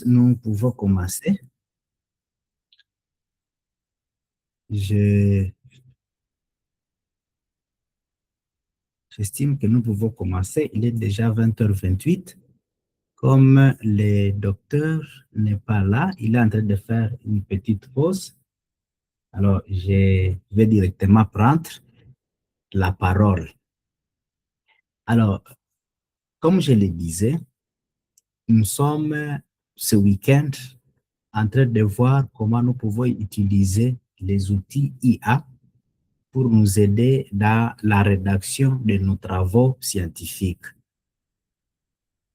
pense nous pouvons commencer. J'estime que nous pouvons commencer. Il est déjà 20h28. Comme le docteur n'est pas là, il est en train de faire une petite pause. Alors, je vais directement prendre la parole. Alors, comme je le disais, nous sommes ce week-end en train de voir comment nous pouvons utiliser les outils IA pour nous aider dans la rédaction de nos travaux scientifiques.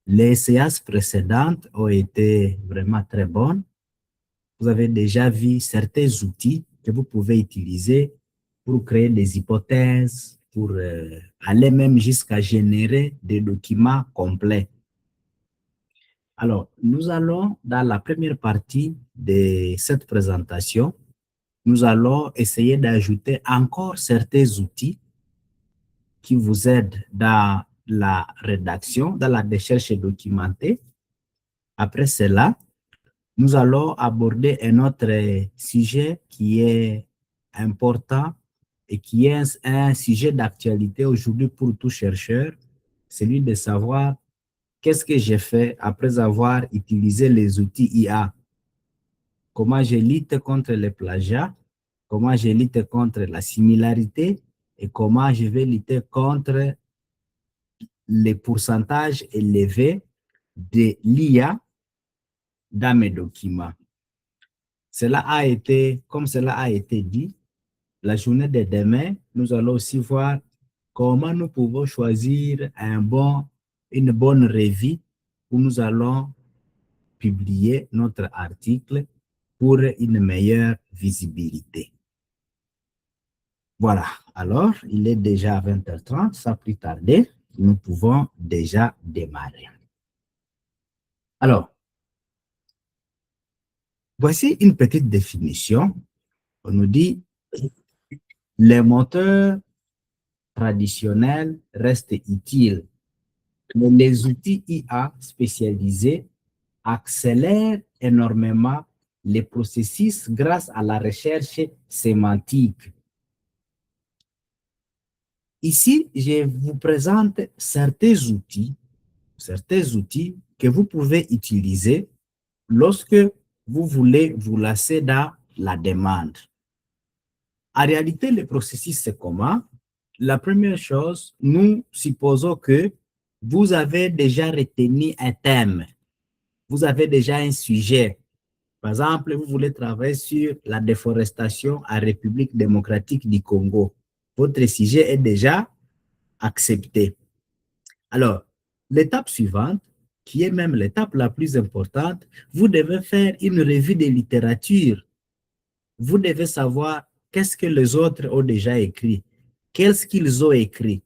Les séances précédentes ont été vraiment très bonnes. Vous avez déjà vu certains outils que vous pouvez utiliser pour créer des hypothèses, pour aller même jusqu'à générer des documents complets. Alors, nous allons, dans la première partie de cette présentation, nous allons essayer d'ajouter encore certains outils qui vous aident dans la rédaction, dans la recherche documentée. Après cela, nous allons aborder un autre sujet qui est important et qui est un sujet d'actualité aujourd'hui pour tout chercheur, celui de savoir qu'est-ce que j'ai fait après avoir utilisé les outils IA. Comment je lutte contre les plagiats, comment je lutte contre la similarité et comment je vais lutter contre les pourcentages élevés de l'IA dans mes documents. Comme cela a été dit, la journée de demain, nous allons aussi voir comment nous pouvons choisir une bonne revue où nous allons publier notre article pour une meilleure visibilité. Voilà, alors il est déjà 20h30, sans plus tarder, nous pouvons déjà démarrer. Alors, voici une petite définition. On nous dit les moteurs traditionnels restent utiles, mais les outils IA spécialisés accélèrent énormément les processus grâce à la recherche sémantique. Ici, je vous présente certains outils que vous pouvez utiliser lorsque vous voulez vous lancer dans la demande. En réalité, le processus, c'est comment? La première chose, nous supposons que vous avez déjà retenu un thème. Vous avez déjà un sujet. Par exemple, vous voulez travailler sur la déforestation en République démocratique du Congo. Votre sujet est déjà accepté. Alors, l'étape suivante, qui est même l'étape la plus importante, vous devez faire une revue de littérature. Vous devez savoir qu'est-ce que les autres ont déjà écrit, qu'est-ce qu'ils ont écrit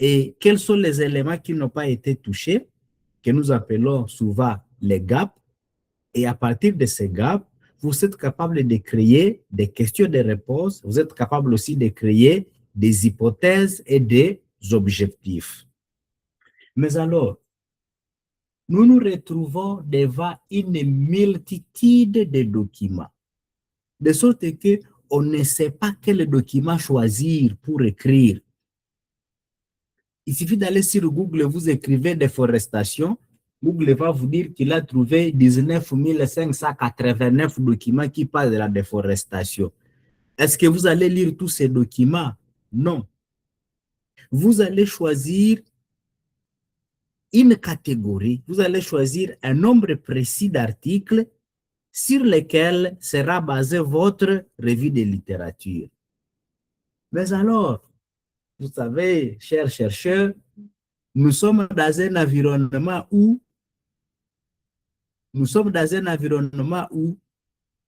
et quels sont les éléments qui n'ont pas été touchés, que nous appelons souvent les gaps. Et à partir de ces gaps, vous êtes capable de créer des questions de réponse, vous êtes capable aussi de créer des hypothèses et des objectifs. Mais alors, nous nous retrouvons devant une multitude de documents, de sorte qu'on ne sait pas quel document choisir pour écrire. Il suffit d'aller sur Google, vous écrivez déforestation, Google va vous dire qu'il a trouvé 19 589 documents qui parlent de la déforestation. Est-ce que vous allez lire tous ces documents? Non. Vous allez choisir une catégorie, vous allez choisir un nombre précis d'articles sur lesquels sera basée votre revue de littérature. Mais alors, vous savez, chers chercheurs, nous sommes dans un environnement où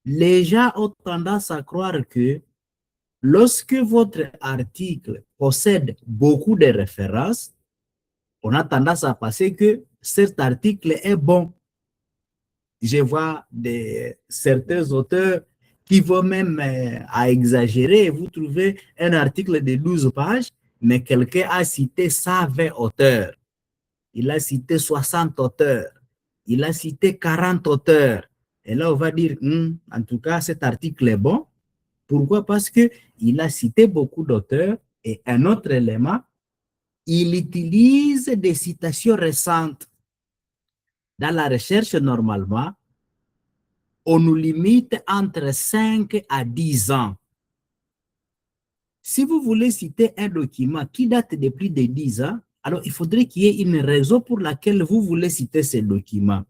les gens ont tendance à croire que lorsque votre article possède beaucoup de références, on a tendance à penser que cet article est bon. Je vois certains auteurs qui vont même à exagérer. Vous trouvez un article de 12 pages, mais quelqu'un a cité 120 auteurs. Il a cité 60 auteurs. il a cité 40 auteurs. Et là, on va dire, en tout cas, cet article est bon. Pourquoi? Parce qu'il a cité beaucoup d'auteurs. Et un autre élément, il utilise des citations récentes. Dans la recherche, normalement, on nous limite entre 5 à 10 ans. Si vous voulez citer un document qui date de plus de 10 ans, alors il faudrait qu'il y ait une raison pour laquelle vous voulez citer ce document.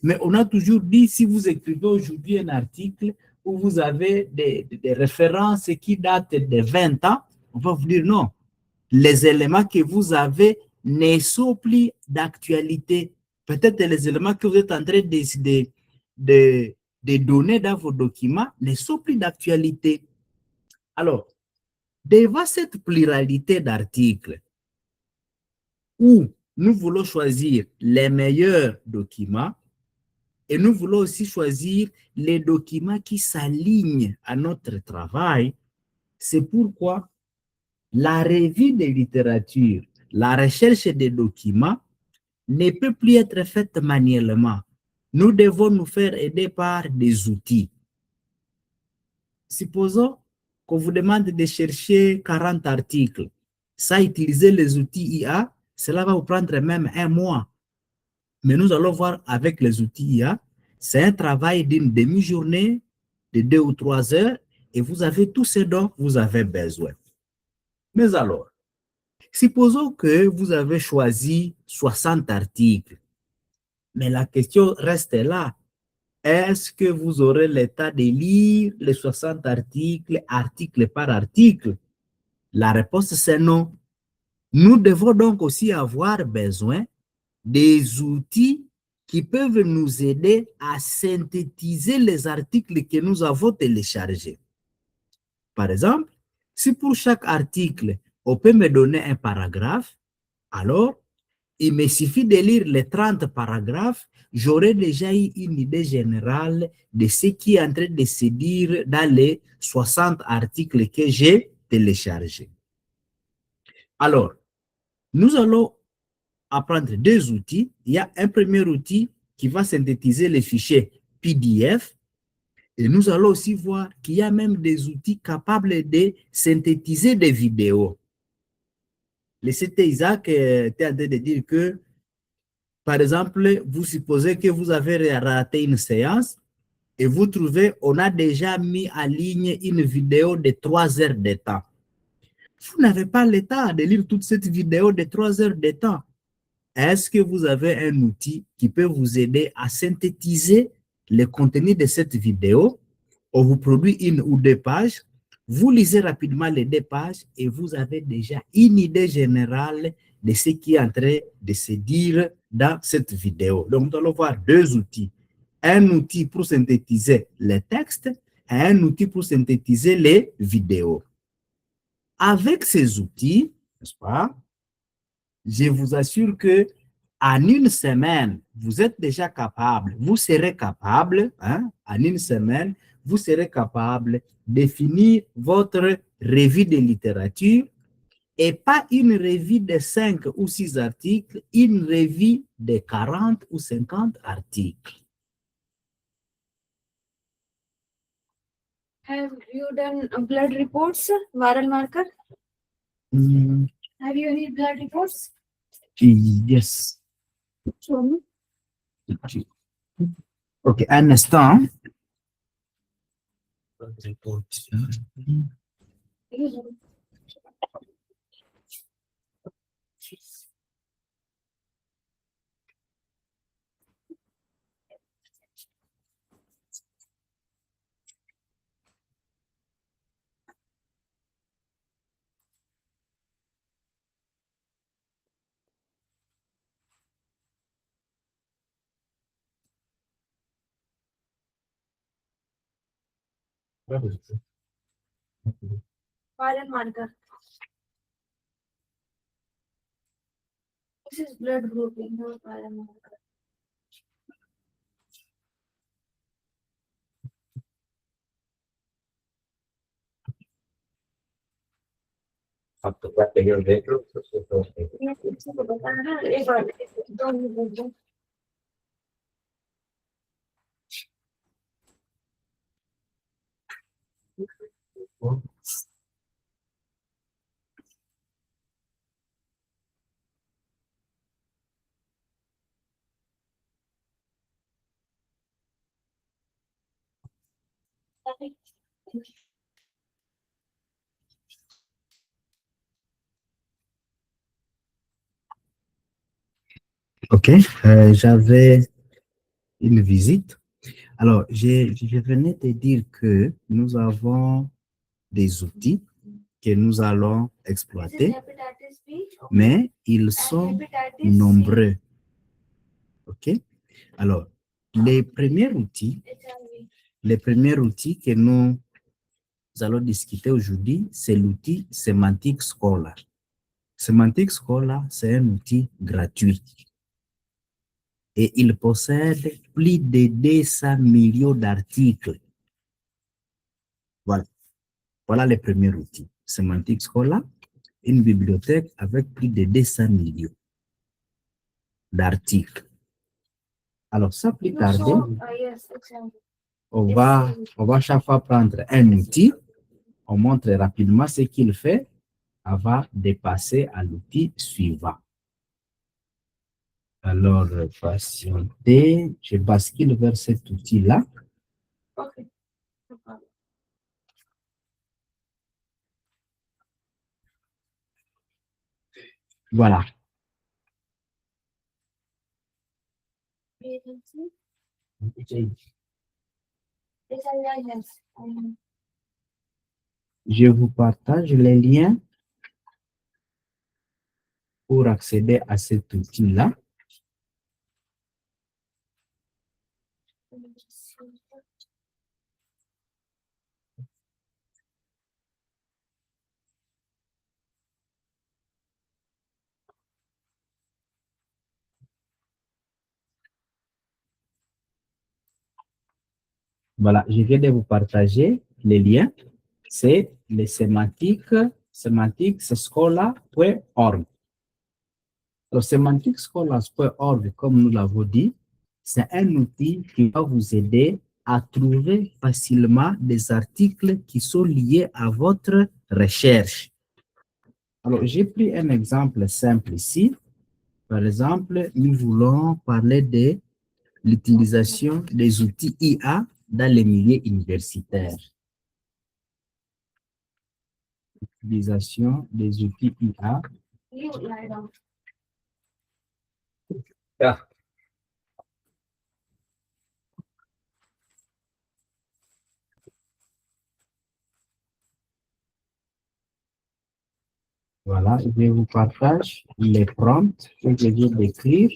Mais on a toujours dit, si vous écrivez aujourd'hui un article où vous avez des références qui datent de 20 ans, on va vous dire non. Les éléments que vous avez ne sont plus d'actualité. Peut-être les éléments que vous êtes en train de donner dans vos documents ne sont plus d'actualité. Alors, devant cette pluralité d'articles où nous voulons choisir les meilleurs documents et nous voulons aussi choisir les documents qui s'alignent à notre travail, c'est pourquoi la revue de littérature, la recherche des documents ne peut plus être faite manuellement. Nous devons nous faire aider par des outils. Supposons qu'on vous demande de chercher 40 articles. Ça, utiliser les outils IA, cela va vous prendre même un mois. Mais nous allons voir avec les outils IA, c'est un travail d'une demi-journée, de 2 ou 3 heures, et vous avez tout ce dont vous avez besoin. Mais alors, supposons que vous avez choisi 60 articles, mais la question reste là. Est-ce que vous aurez le temps de lire les 60 articles, article par article? La réponse, c'est non. Nous devons donc aussi avoir besoin des outils qui peuvent nous aider à synthétiser les articles que nous avons téléchargés. Par exemple, si pour chaque article, on peut me donner un paragraphe, alors il me suffit de lire les 30 paragraphes, j'aurai déjà eu une idée générale de ce qui est en train de se dire dans les 60 articles que j'ai téléchargés. Alors, nous allons apprendre deux outils. Il y a un premier outil qui va synthétiser les fichiers PDF et nous allons aussi voir qu'il y a même des outils capables de synthétiser des vidéos. Le CT Isaac était en train de dire que, par exemple, vous supposez que vous avez raté une séance et vous trouvez, on a déjà mis en ligne une vidéo de 3 heures de temps. Vous n'avez pas le temps de lire toute cette vidéo de 3 heures de temps. Est-ce que vous avez un outil qui peut vous aider à synthétiser le contenu de cette vidéo? On vous produit 1 ou 2 pages, vous lisez rapidement les 2 pages et vous avez déjà une idée générale de ce qui est en train de se dire dans cette vidéo. Donc, nous allons voir 2 outils. Un outil pour synthétiser les textes et un outil pour synthétiser les vidéos. Avec ces outils, n'est-ce pas, je vous assure que en 1 semaine, vous êtes déjà capable, vous serez capable, en 1 semaine, vous serez capable de finir votre revue de littérature et pas une revue de 5 ou 6 articles, une revue de 40 ou 50 articles. Have you done blood reports, viral marker? Have you any blood reports? Yes. Show me. Ok, un instant. Viral marker. This is blood grouping, not viral marker. आपको क्या चाहिए देख लो ये कुछ तो बताना एक बार 2 minute. OK. J'avais une visite. Alors, je venais de dire que nous avons des outils que nous allons exploiter, mais ils sont nombreux. OK? Alors, les premiers outils que nous allons discuter aujourd'hui, c'est l'outil Semantic Scholar. Semantic Scholar, c'est un outil gratuit et il possède plus de 200 millions d'articles. Voilà. Voilà le premier outil. Semantic Scholar, une bibliothèque avec plus de 200 millions d'articles. Alors, sans plus tarder, on va chaque fois prendre un outil, on montre rapidement ce qu'il fait avant de passer à l'outil suivant. Alors, patientez, je bascule vers cet outil-là. Okay. Voilà. Je vous partage les liens pour accéder à cet outil-là. Voilà, je viens de vous partager les liens. C'est le semanticscholar.org. Le semanticscholar.org, comme nous l'avons dit, c'est un outil qui va vous aider à trouver facilement des articles qui sont liés à votre recherche. Alors, j'ai pris un exemple simple ici. Par exemple, nous voulons parler de l'utilisation des outils IA dans les milieux universitaires. Utilisation des outils IA. Yeah. Voilà, je vous partage les prompts que je viens d'écrire.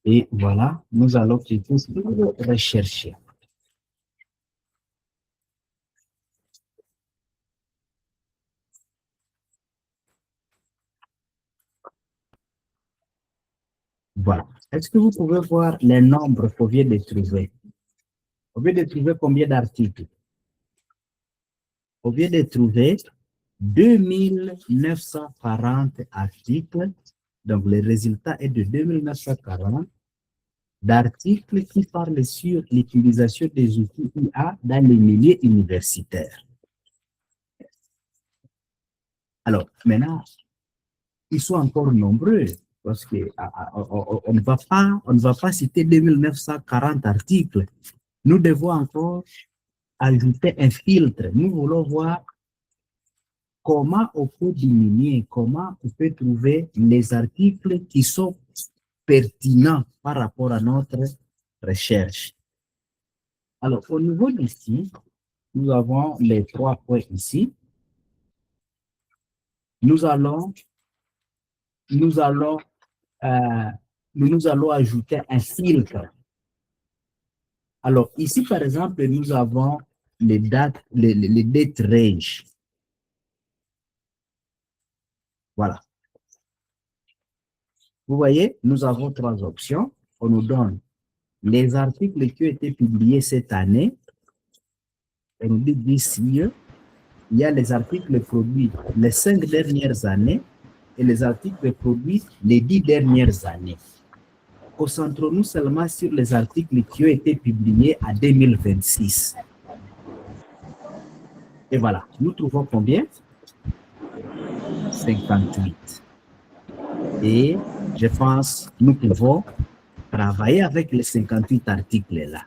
Et voilà, nous allons plutôt rechercher. Voilà. Est-ce que vous pouvez voir les nombres qu'on vient de trouver? On vient de trouver combien d'articles? On vient de trouver 2940 articles. Donc, le résultat est de 2940 d'articles qui parlent sur l'utilisation des outils IA dans les milieux universitaires. Alors, maintenant, ils sont encore nombreux parce que on ne va pas citer 2940 articles. Nous devons encore ajouter un filtre. Nous voulons voir comment on peut diminuer, comment on peut trouver les articles qui sont pertinents par rapport à notre recherche. Alors, au niveau d'ici, nous avons les 3 points ici. Nous allons ajouter un filtre. Alors, ici, par exemple, nous avons les dates, les date range. Voilà. Vous voyez, nous avons 3 options. On nous donne les articles qui ont été publiés cette année. On nous dit d'ici, il y a les articles produits les 5 dernières années et les articles produits les 10 dernières années. concentrons-nous seulement sur les articles qui ont été publiés en 2026. Et voilà, nous trouvons combien? 58. Et je pense que nous pouvons travailler avec les 58 articles-là.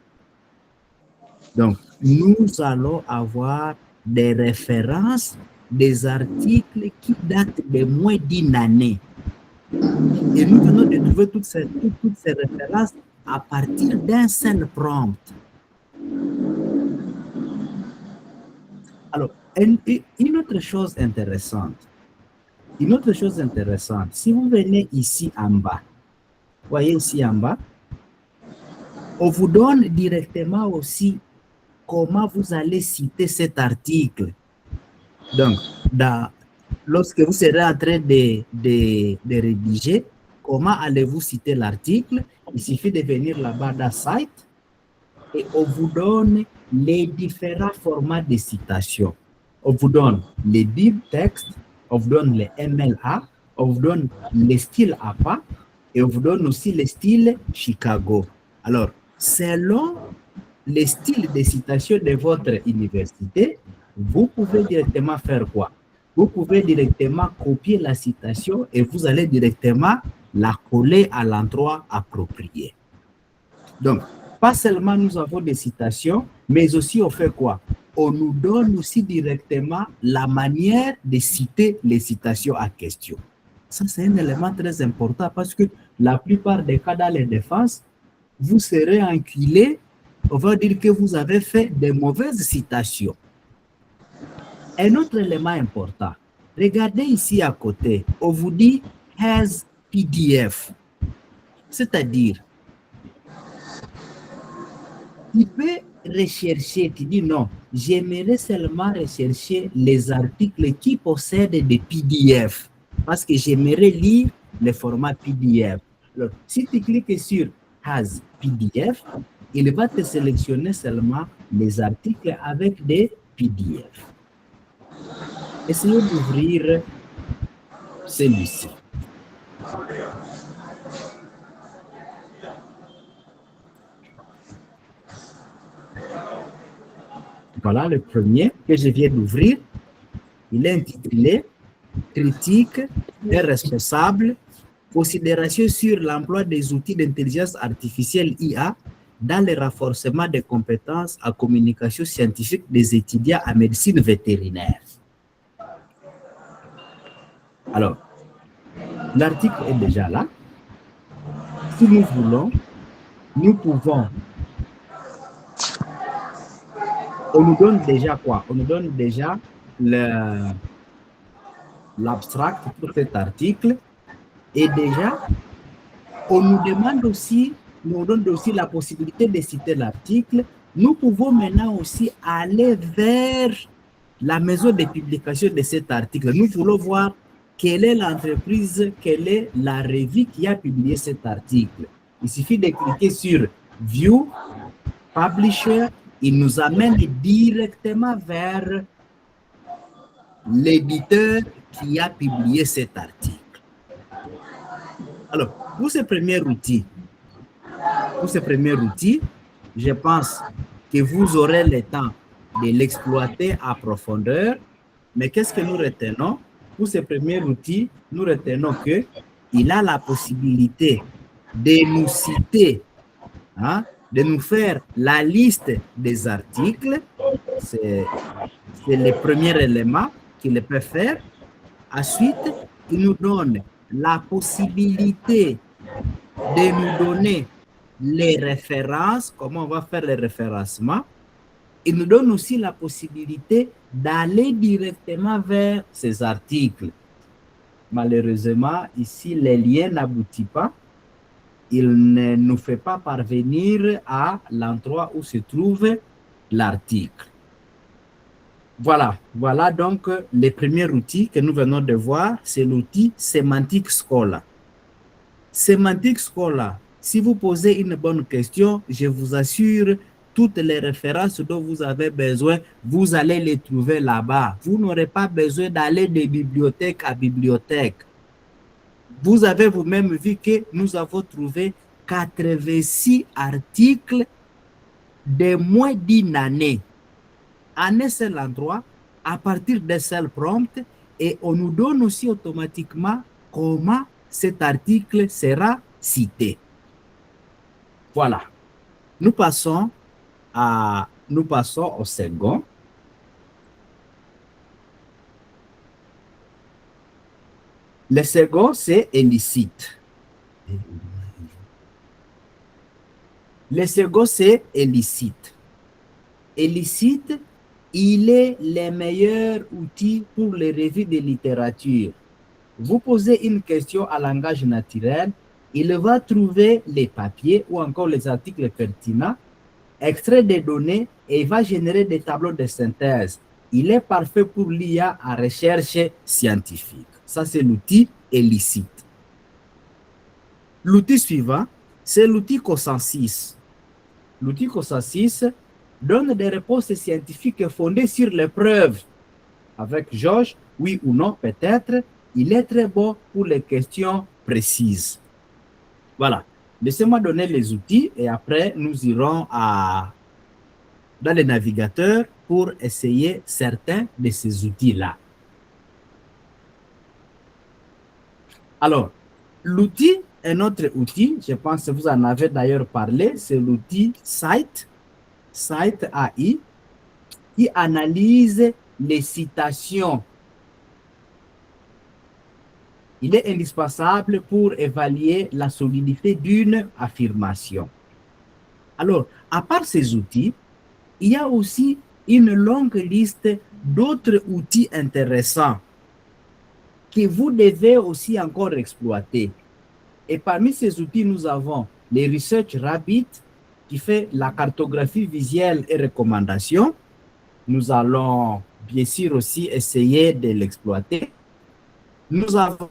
Donc, nous allons avoir des références des articles qui datent de moins d'une année. Et nous venons de trouver toutes ces références à partir d'un seul prompt. Alors, une autre chose intéressante, si vous venez ici en bas, voyez ici en bas, on vous donne directement aussi comment vous allez citer cet article. Donc, lorsque vous serez en train de rédiger, comment allez-vous citer l'article? Il suffit de venir là-bas dans le site et on vous donne les différents formats de citation. On vous donne les bibtextes, on vous donne les MLA, on vous donne les styles APA et on vous donne aussi les styles Chicago. Alors, selon les styles de citation de votre université, vous pouvez directement faire quoi? Vous pouvez directement copier la citation et vous allez directement la coller à l'endroit approprié. Donc, pas seulement nous avons des citations, mais aussi on fait quoi? On nous donne aussi directement la manière de citer les citations à question. Ça, c'est un élément très important parce que la plupart des cas dans les défenses, vous serez enculé, on va dire que vous avez fait des mauvaises citations. Un autre élément important, regardez ici à côté, on vous dit « has PDF », c'est-à-dire, tu peux rechercher, tu dis non, j'aimerais seulement rechercher les articles qui possèdent des PDF, parce que j'aimerais lire le format PDF. Alors, si tu cliques sur « has PDF », il va te sélectionner seulement les articles avec des PDF. Essayons d'ouvrir celui-ci. Voilà le premier que je viens d'ouvrir. Il est intitulé « Critique et responsable, considération sur l'emploi des outils d'intelligence artificielle IA dans le renforcement des compétences en communication scientifique des étudiants en médecine vétérinaire. » Alors, l'article est déjà là. Si nous voulons, nous pouvons... On nous donne déjà quoi? On nous donne déjà l'abstract pour cet article. Et déjà, on nous demande aussi, nous donne aussi la possibilité de citer l'article. Nous pouvons maintenant aussi aller vers la maison de publication de cet article. Nous voulons voir quelle est l'entreprise, quelle est la revue qui a publié cet article. Il suffit de cliquer sur View, Publisher. Il nous amène directement vers l'éditeur qui a publié cet article. Alors, pour ce premier outil, je pense que vous aurez le temps de l'exploiter à profondeur. Mais qu'est-ce que nous retenons? Pour ce premier outil, nous retenons qu'il a la possibilité de nous citer, de nous faire la liste des articles. C'est le premier élément qu'il peut faire. Ensuite, il nous donne la possibilité de nous donner les références, comment on va faire le référencement. Il nous donne aussi la possibilité d'aller directement vers ces articles. Malheureusement, ici, les liens n'aboutissent pas. Il ne nous fait pas parvenir à l'endroit où se trouve l'article. Voilà donc le premier outil que nous venons de voir, c'est l'outil Semantic Scholar. Semantic Scholar, si vous posez une bonne question, je vous assure, toutes les références dont vous avez besoin, vous allez les trouver là-bas. Vous n'aurez pas besoin d'aller de bibliothèque à bibliothèque. Vous avez vous-même vu que nous avons trouvé 86 articles de moins d'une année en un seul endroit à partir d'un seul prompt et on nous donne aussi automatiquement comment cet article sera cité. Voilà. Nous passons au second. Le second, c'est illicite. Le second, c'est illicite. Illicite, il est le meilleur outil pour les revues de littérature. Vous posez une question à langage naturel, il va trouver les papiers ou encore les articles pertinents, extrait des données et il va générer des tableaux de synthèse. Il est parfait pour l'IA à recherche scientifique. Ça, c'est l'outil illicite. L'outil suivant, c'est l'outil consensus. L'outil consensus donne des réponses scientifiques fondées sur les preuves. Avec Georges, oui ou non, peut-être, il est très bon pour les questions précises. Voilà. Laissez-moi donner les outils et après, nous irons dans les navigateurs pour essayer certains de ces outils-là. Alors, l'outil, un autre outil, je pense que vous en avez d'ailleurs parlé, c'est l'outil Cite AI, qui analyse les citations. Il est indispensable pour évaluer la solidité d'une affirmation. Alors, à part ces outils, il y a aussi une longue liste d'autres outils intéressants que vous devez aussi encore exploiter. Et parmi ces outils, nous avons les Research Rabbit qui fait la cartographie visuelle et recommandations. Nous allons bien sûr aussi essayer de l'exploiter. Nous avons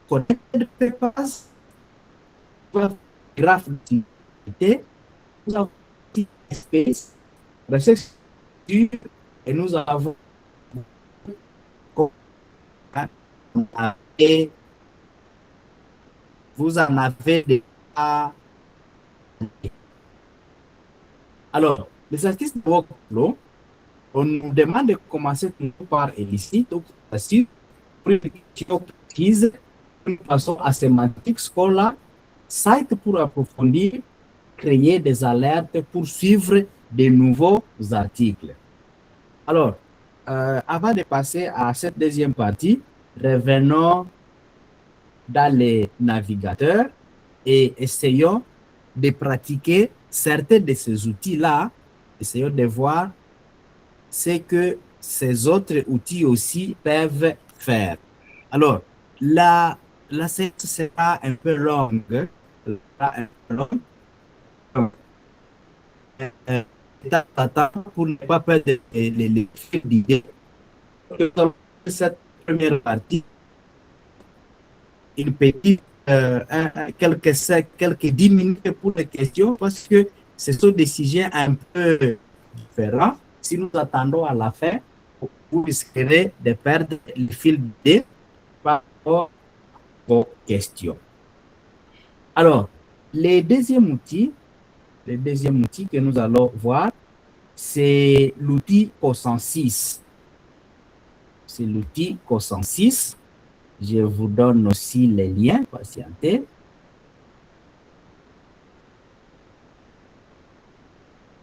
Connected Papers, graphe d'utilité, nous avons Space, recherche et nous avons et vous en avez déjà. Alors, les artistes de workflow, on nous demande de commencer toujours par illicite ou passive pour une question précise. Nous passons à sémantique Scholar, site pour approfondir, créer des alertes pour suivre de nouveaux articles. Alors, avant de passer à cette deuxième partie, revenons dans les navigateurs et essayons de pratiquer certains de ces outils-là. Essayons de voir ce que ces autres outils aussi peuvent faire. Alors, la séance sera un peu longue. Pour ne pas perdre les fils d'idées. Cette première partie, une petite, quelques 10 minutes pour les questions parce que ce sont des sujets un peu différents. Si nous attendons à la fin, vous risquerez de perdre le fil d'idées par rapport aux questions. Alors, le deuxième outil que nous allons voir, c'est l'outil consensus. C'est l'outil consensus. Je vous donne aussi les liens, patientez.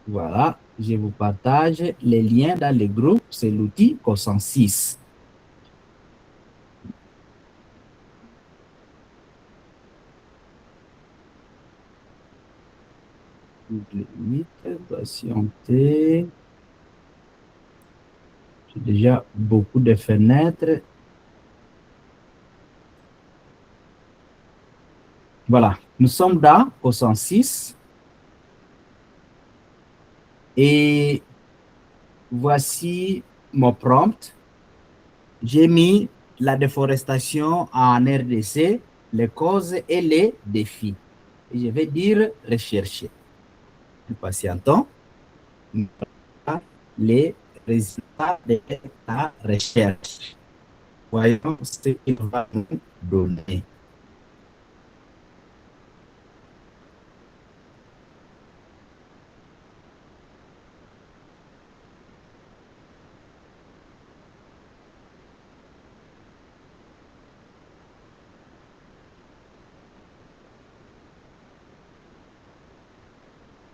Voilà, je vous partage les liens dans le groupe. C'est l'outil consensus. Patientez. J'ai déjà beaucoup de fenêtres. Voilà, nous sommes dans consensus. Et voici mon prompt. J'ai mis la déforestation en RDC, les causes et les défis. Et je vais dire rechercher. Nous patientons. Les résultats de la recherche. Voyons ce qu'il va nous donner.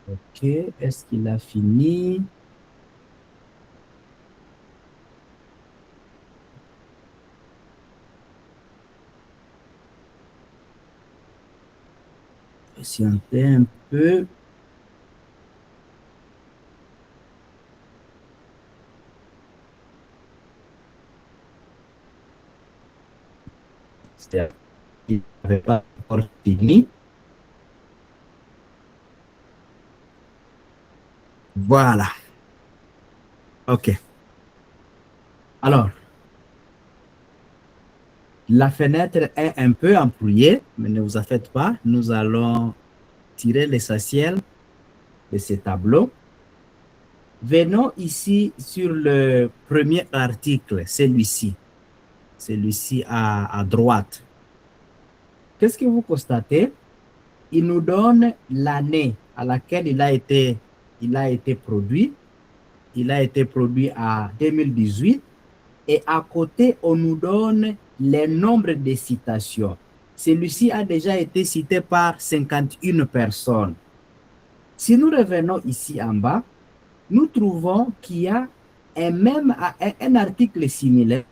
Ok, est-ce qu'il a fini? Patientez un peu. C'est- Il n'avait pas encore fini. Voilà. OK. Alors, la fenêtre est un peu embrouillée, mais ne vous en faites pas. Nous allons tirer l'essentiel de ce tableau. Venons ici sur le premier article, celui-ci à droite. Qu'est-ce que vous constatez? Il nous donne l'année à laquelle il a été produit. Il a été produit à 2018. Et à côté, on nous donne les nombres de citations. Celui-ci a déjà été cité par 51 personnes. Si nous revenons ici en bas, nous trouvons qu'il y a un article similaire.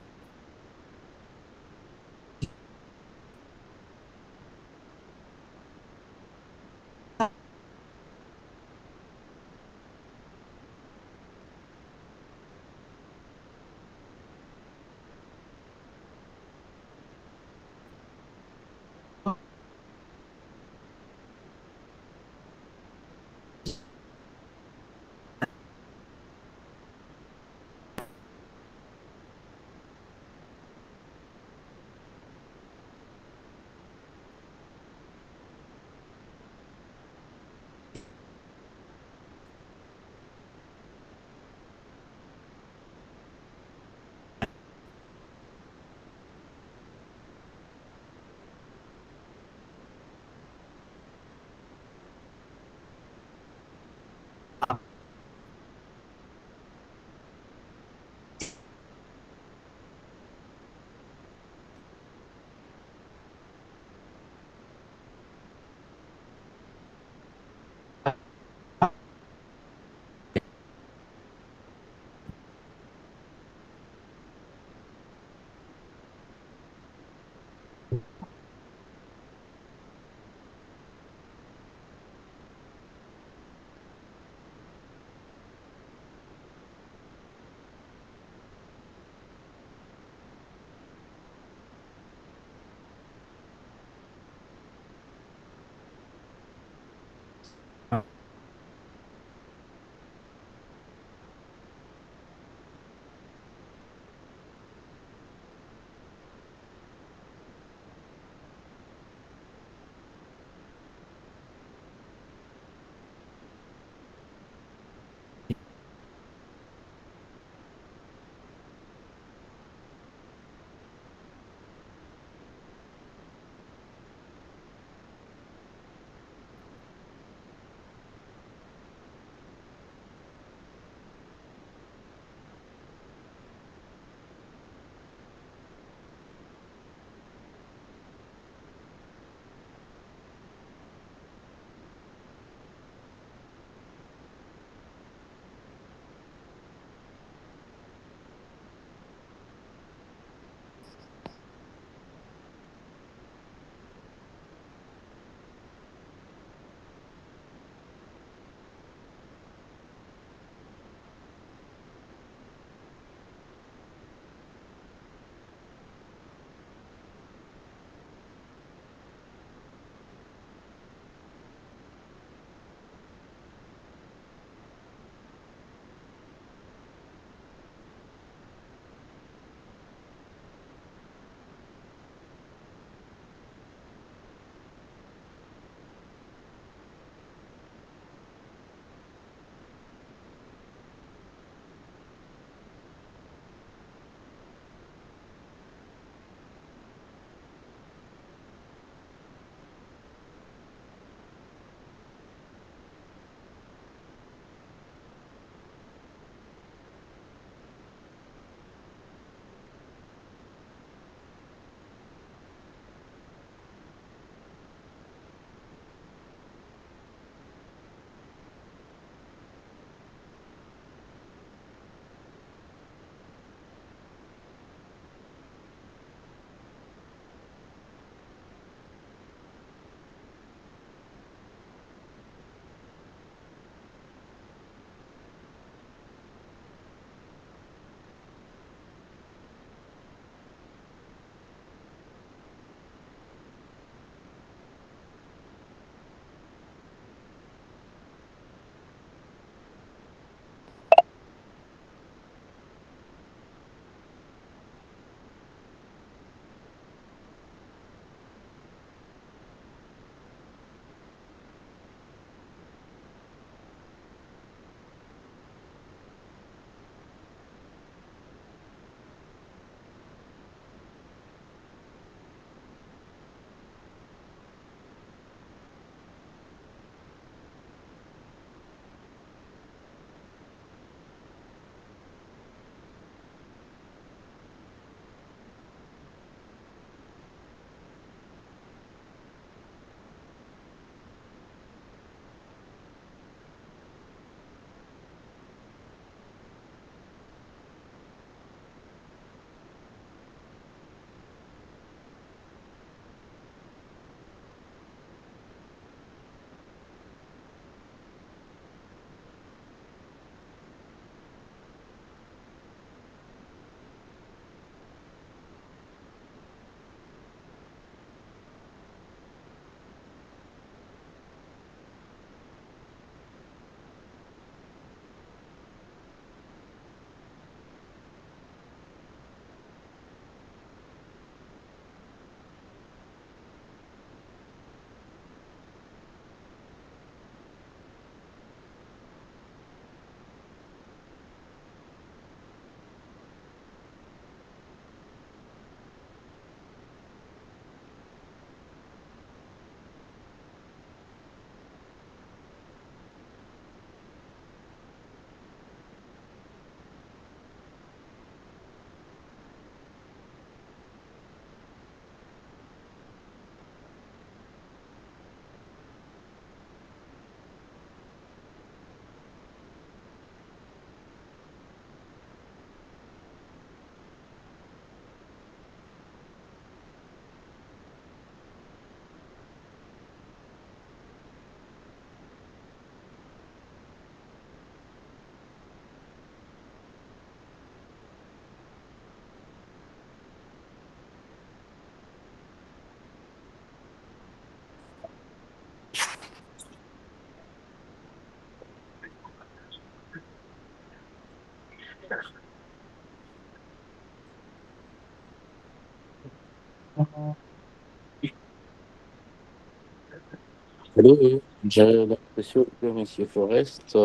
Oui, j'ai l'impression que M. Forest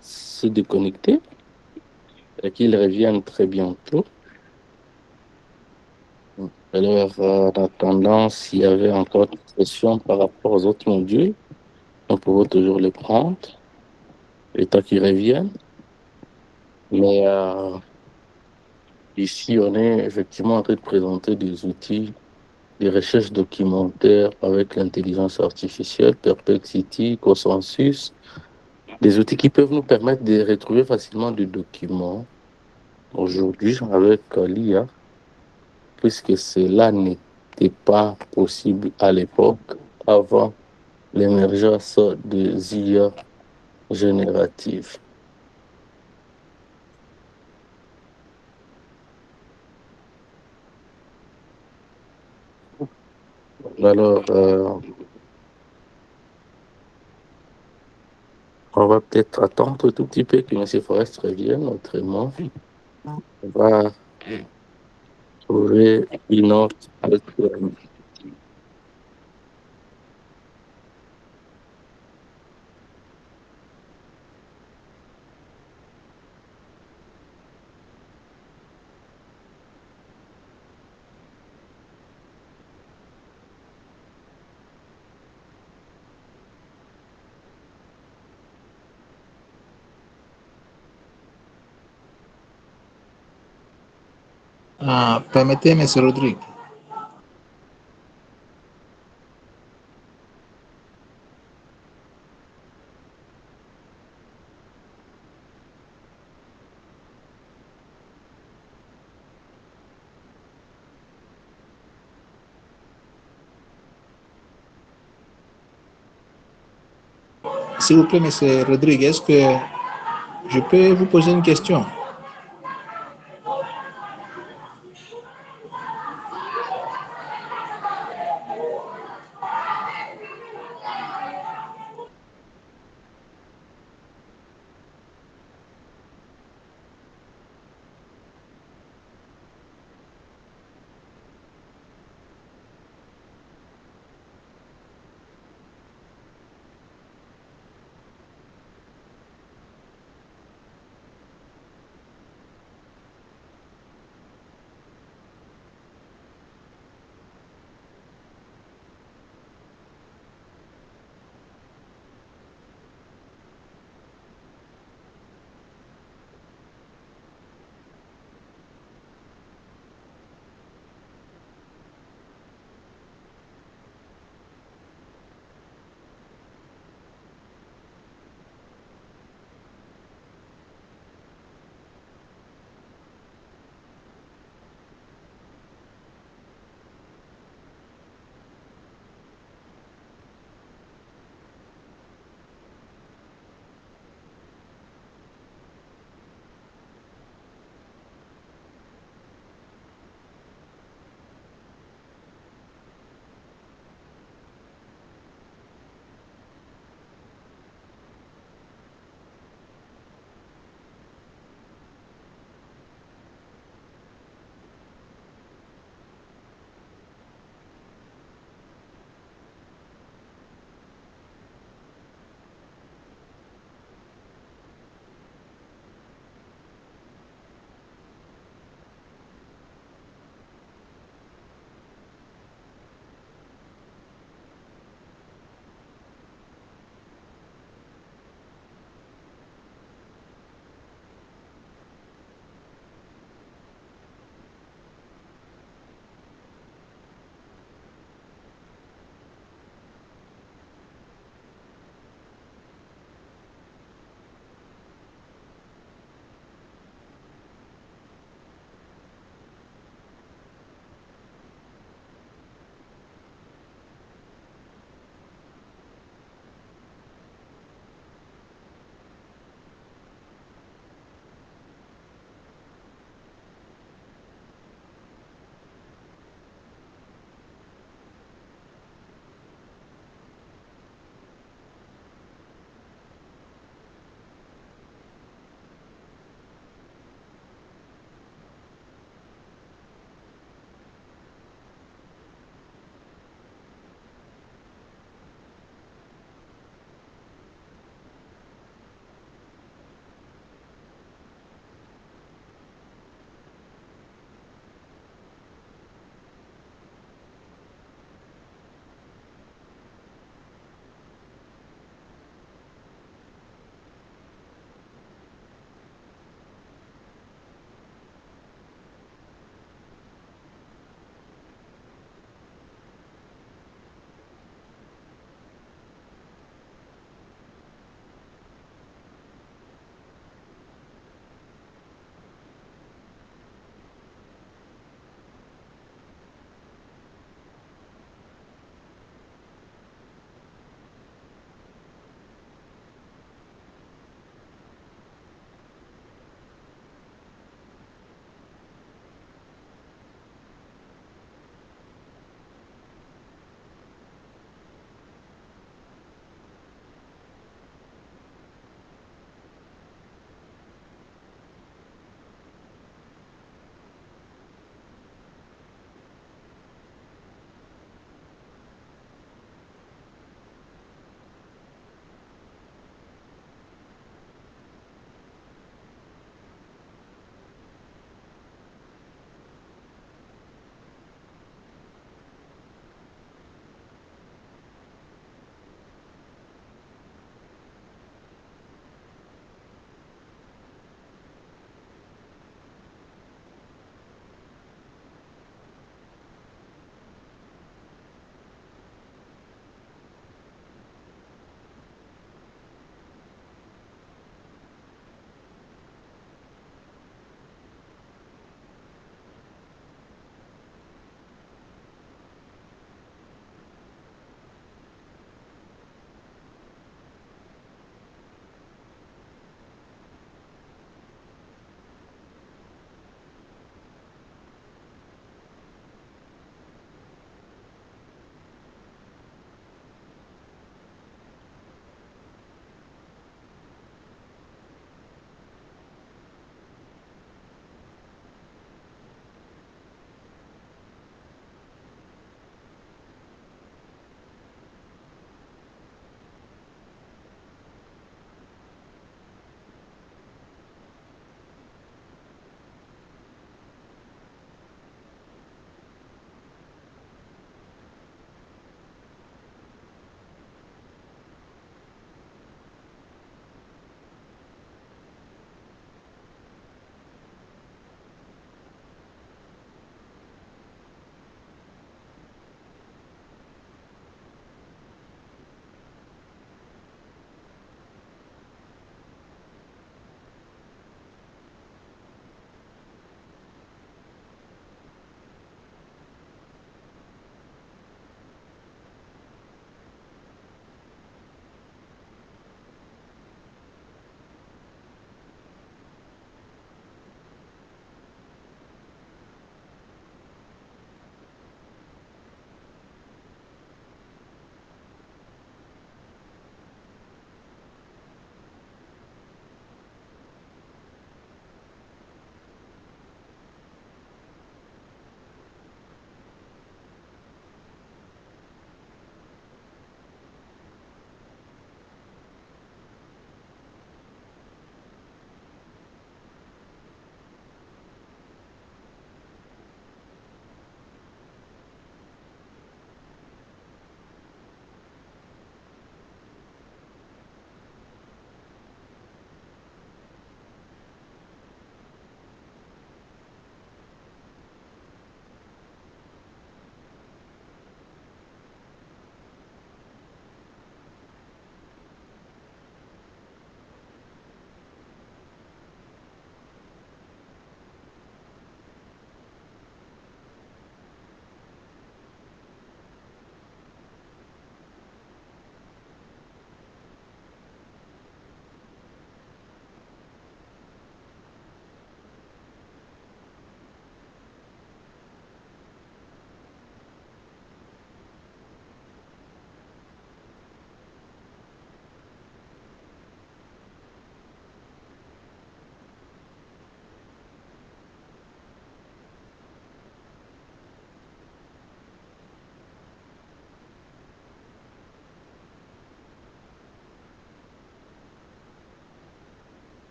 s'est déconnecté et qu'il revienne très bientôt. Alors, en attendant, s'il y avait encore des questions par rapport aux autres modules, on pourrait toujours les prendre, le temps qu'ils reviennent. Mais ici, on est effectivement en train de présenter des outils de recherche documentaire avec l'intelligence artificielle, Perplexity, Consensus, des outils qui peuvent nous permettre de retrouver facilement des documents aujourd'hui avec l'IA, puisque cela n'était pas possible à l'époque avant l'émergence des IA génératives. Alors, on va peut-être attendre un tout petit peu que M. Forest revienne, autrement, on va trouver une autre alternative. Permettez, M. Rodrigue. S'il vous plaît, M. Rodrigue, est-ce que je peux vous poser une question?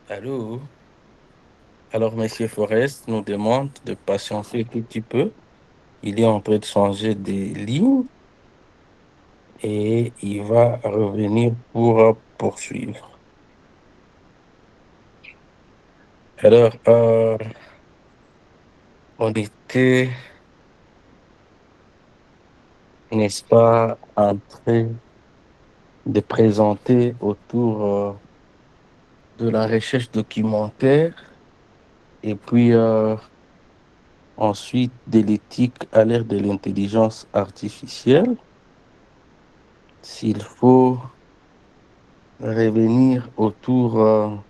Allô? Alors, Monsieur Forest nous demande de patienter un tout petit peu. Il est en train de changer des lignes et il va revenir pour poursuivre. Alors, on était, n'est-ce pas, en train de présenter autour de la recherche documentaire et puis ensuite de l'éthique à l'ère de l'intelligence artificielle. S'il faut revenir autour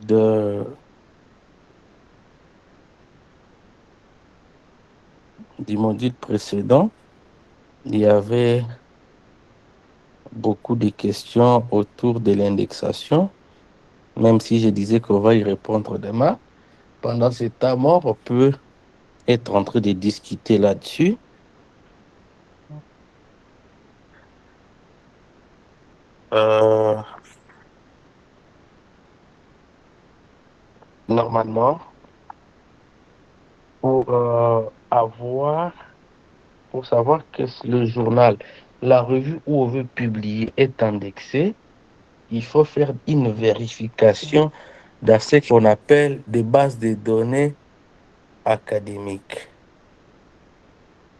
de, du module précédent, il y avait beaucoup de questions autour de l'indexation, même si je disais qu'on va y répondre demain. Pendant ce temps mort, on peut être en train de discuter là-dessus. Euh, Normalement, pour pour savoir que le journal, la revue où on veut publier est indexée, il faut faire une vérification dans ce qu'on appelle des bases de données académiques.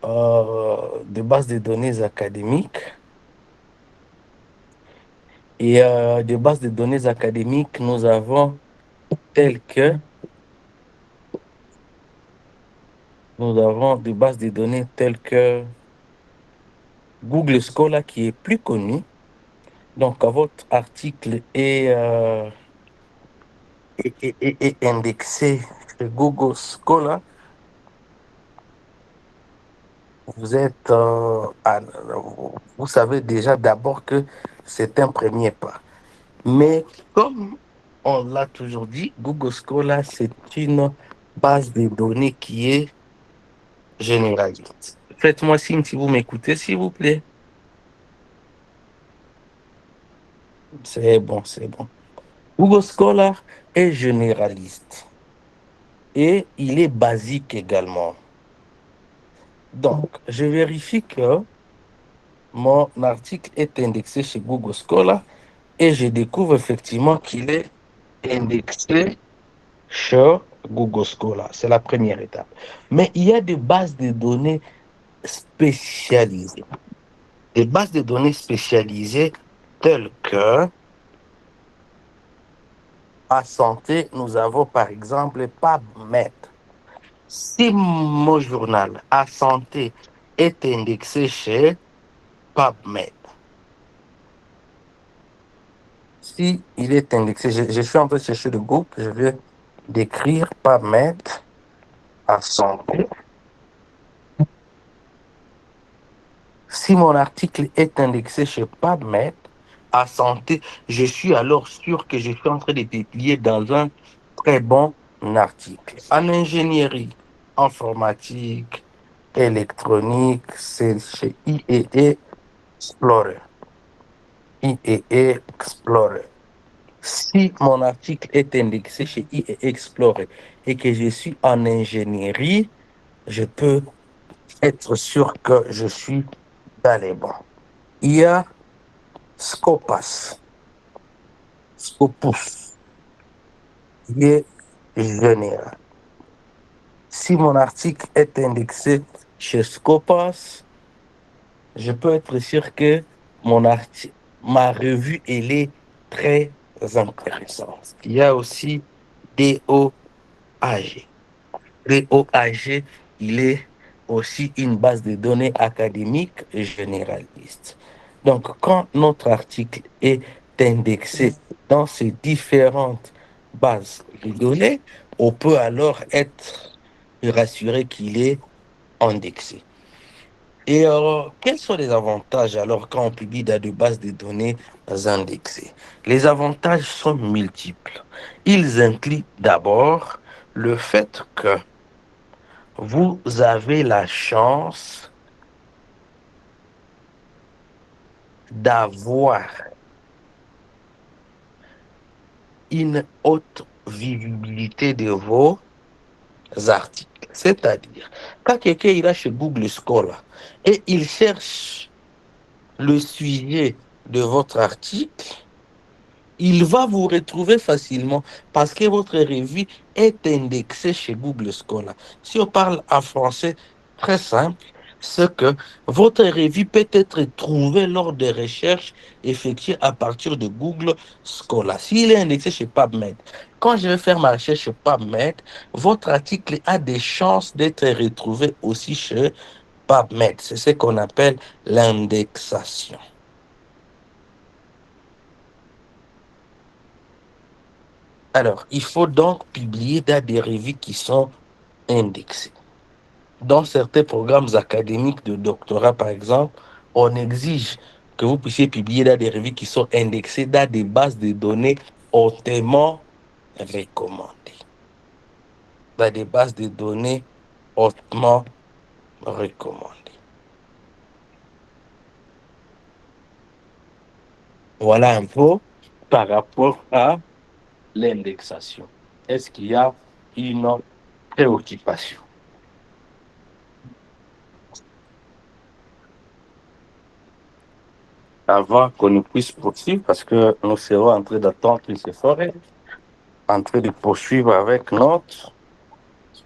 Des bases de données académiques. Et des bases de données académiques, nous avons telles que nous avons des bases de données telles que Google Scholar qui est plus connu. Donc, votre article est indexé chez Google Scholar. Vous êtes, vous savez déjà d'abord que c'est un premier pas. Mais comme on l'a toujours dit, Google Scholar, c'est une base de données qui est généraliste. Faites-moi signe si vous m'écoutez, s'il vous plaît. C'est bon, c'est bon. Google Scholar est généraliste et il est basique également. Donc, je vérifie que mon article est indexé chez Google Scholar et je découvre effectivement qu'il est indexé chez Google Scholar. C'est la première étape. Mais il y a des bases de données spécialisées. Des bases de données spécialisées telles que à santé, nous avons par exemple PubMed. Si mon journal à santé est indexé chez PubMed, si il est indexé, je suis en train de chercher le groupe, je vais décrire PubMed à santé. Si mon article est indexé chez PubMed à santé, je suis alors sûr que je suis en train de publier dans un très bon article. En ingénierie informatique, électronique, c'est chez IEE Explorer. IEE Explorer. Si mon article est indexé chez IEE Explorer et que je suis en ingénierie, je peux être sûr que je suis dans les bons. Il y a Scopus, qui est général. Si mon article est indexé chez Scopus, je peux être sûr que ma revue, elle est très intéressante. Il y a aussi DOAG. DOAG, il est aussi une base de données académique généraliste. Donc, quand notre article est indexé dans ces différentes bases de données, on peut alors être rassuré qu'il est indexé. Et quels sont les avantages alors quand on publie dans des bases de données indexées? Les avantages sont multiples. Ils incluent d'abord le fait que vous avez la chance d'avoir une haute visibilité de vos articles. C'est-à-dire, quand quelqu'un ira chez Google Scholar et il cherche le sujet de votre article, il va vous retrouver facilement parce que votre revue est indexée chez Google Scholar. Si on parle en français très simple, c'est que votre revue peut être trouvée lors des recherches effectuées à partir de Google Scholar. S'il est indexé chez PubMed, quand je vais faire ma recherche chez PubMed, votre article a des chances d'être retrouvé aussi chez PubMed. C'est ce qu'on appelle l'indexation. Alors, il faut donc publier dans des revues qui sont indexées. Dans certains programmes académiques de doctorat, par exemple, on exige que vous puissiez publier dans des revues qui sont indexées dans des bases de données hautement recommandées. Dans des bases de données hautement recommandées. Voilà un peu par rapport à l'indexation. Est-ce qu'il y a une préoccupation? Avant qu'on ne puisse poursuivre, parce que nous serons en train d'attendre qu'il se ferait, en train de poursuivre avec notre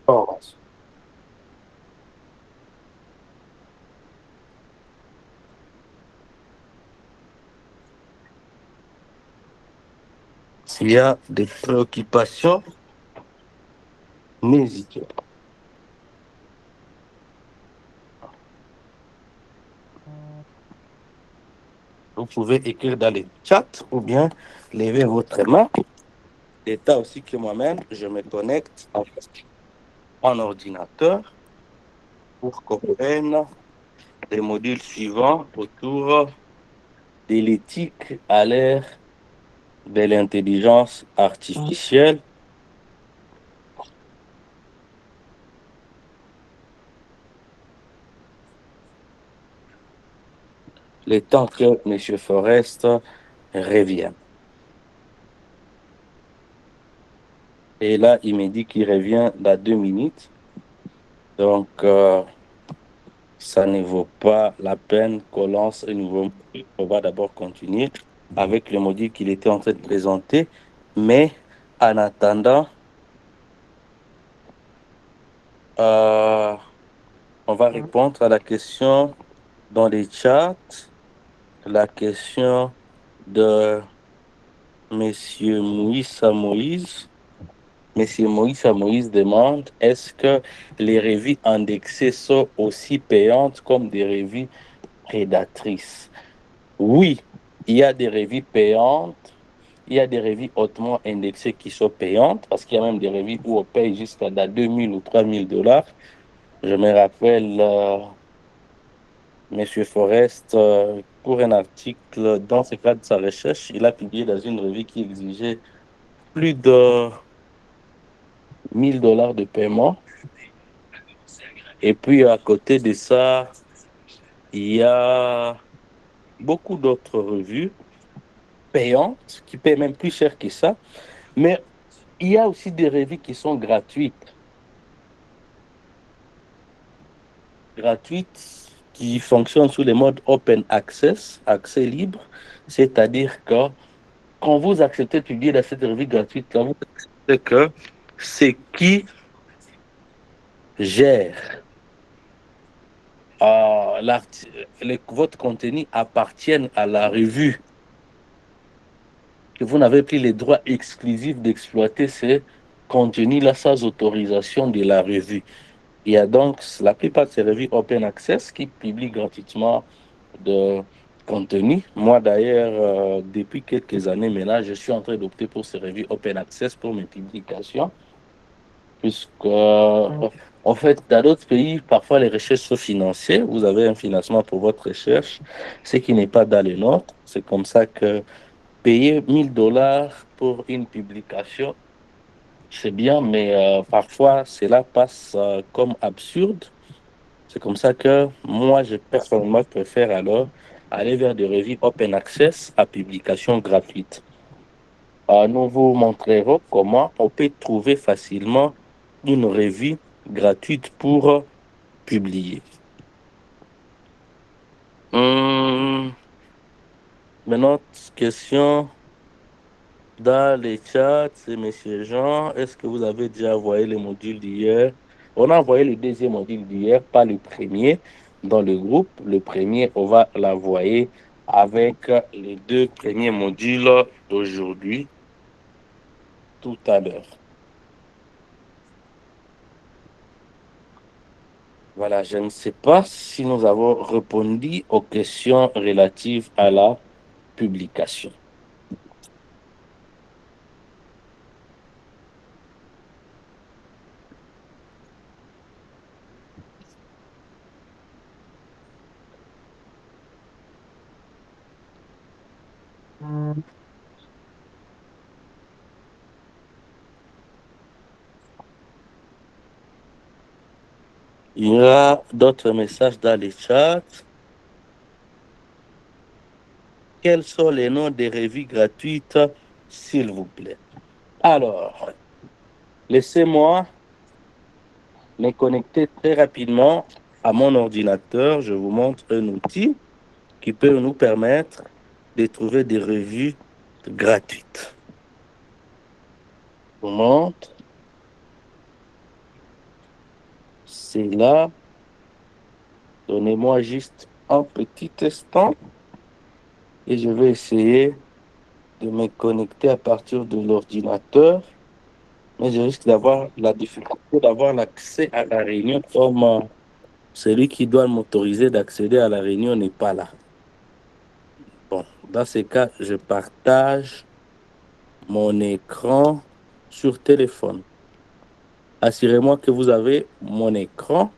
formation. S'il y a des préoccupations, n'hésitez pas. Vous pouvez écrire dans les chats ou bien lever votre main. L'état aussi que moi-même, je me connecte en ordinateur pour qu'on prenne les modules suivants autour de l'éthique à l'ère de l'intelligence artificielle. Le temps que M. Forest revienne. Et là, il me dit qu'il revient dans 2 minutes. Donc, ça ne vaut pas la peine qu'on lance un nouveau module. On va d'abord continuer avec le module qu'il était en train de présenter. Mais en attendant, on va répondre à la question dans les chats, la question de Monsieur Moïse. Monsieur Moïse demande, est-ce que les revues indexées sont aussi payantes comme des revues prédatrices? Oui, il y a des revues payantes, il y a des revues hautement indexées qui sont payantes, parce qu'il y a même des revues où on paye jusqu'à 2000 ou 3000 dollars. Je me rappelle, Monsieur Forest, pour un article, dans ce cadre de sa recherche, il a publié dans une revue qui exigeait plus de 1000 dollars de paiement. Et puis à côté de ça, il y a beaucoup d'autres revues payantes qui paient même plus cher que ça. Mais il y a aussi des revues qui sont gratuites. Gratuites qui fonctionnent sous le mode open access, accès libre. C'est-à-dire que quand vous acceptez de publier dans cette revue gratuite, là, vous acceptez que c'est qui gère votre contenu appartienne à la revue, que vous n'avez plus les droits exclusifs d'exploiter ces contenus-là sans autorisation de la revue. Il y a donc la plupart de ces revues open access qui publient gratuitement de contenu. Moi d'ailleurs, depuis quelques années maintenant, je suis en train d'opter pour ces revues open access pour mes publications, puisque en fait, dans d'autres pays, parfois les recherches sont financées. Vous avez un financement pour votre recherche, ce qui n'est pas dans le nôtre. C'est comme ça que payer 1000 dollars pour une publication, c'est bien, mais parfois cela passe comme absurde. C'est comme ça que moi, je personnellement préfère alors aller vers des revues open access à publication gratuite. Nous vous montrerons comment on peut trouver facilement une revue gratuite pour publier. Maintenant, question dans les chats, c'est M. Jean. Est-ce que vous avez déjà envoyé les modules d'hier? On a envoyé le deuxième module d'hier, pas le premier, dans le groupe. Le premier, on va l'envoyer avec les deux premiers modules d'aujourd'hui, tout à l'heure. Voilà, je ne sais pas si nous avons répondu aux questions relatives à la publication. Il y a d'autres messages dans les chats. Quels sont les noms des revues gratuites, s'il vous plaît? Alors, laissez-moi me connecter très rapidement à mon ordinateur. Je vous montre un outil qui peut nous permettre de trouver des revues gratuites. Je vous montre. C'est là. Donnez-moi juste un petit instant et je vais essayer de me connecter à partir de l'ordinateur. Mais je risque d'avoir la difficulté d'avoir l'accès à la réunion comme celui qui doit m'autoriser d'accéder à la réunion n'est pas là. Bon, dans ces cas, je partage mon écran sur téléphone. Assurez-moi que vous avez mon écran.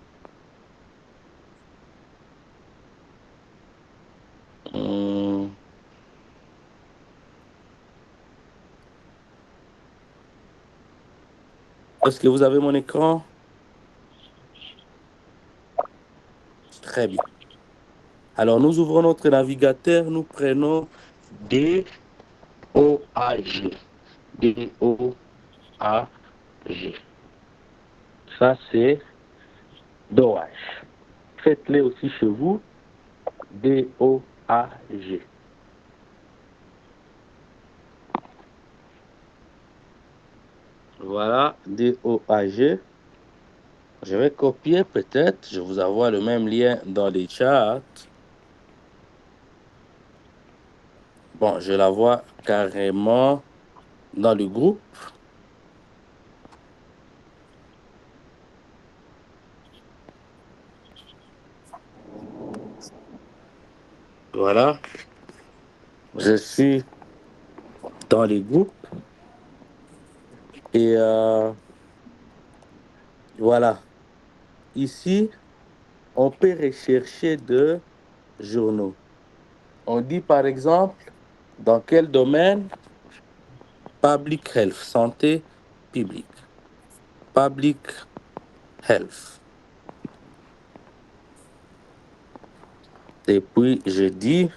Est-ce que vous avez mon écran? Très bien. Alors, nous ouvrons notre navigateur, nous prenons DOAG. DOAG. Ça, c'est DOAG. Faites-le aussi chez vous. DOAG. Voilà, DOAG. Je vais copier peut-être. Je vous envoie le même lien dans les chats. Bon, je la vois carrément dans le groupe. Voilà. Je suis dans les groupes. Et voilà. Ici, on peut rechercher de journaux. On dit par exemple, dans quel domaine? Public health, santé publique. Public health. Et puis, je dis,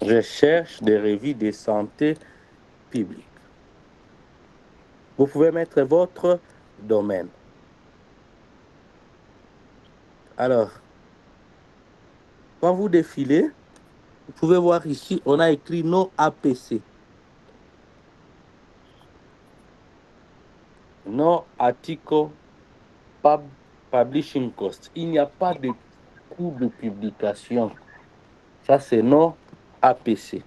je cherche des revues de santé publique. Vous pouvez mettre votre domaine. Alors, quand vous défilez, vous pouvez voir ici, on a écrit no APC. No article publishing cost. Il n'y a pas de coût de publication. Ça, c'est no APC.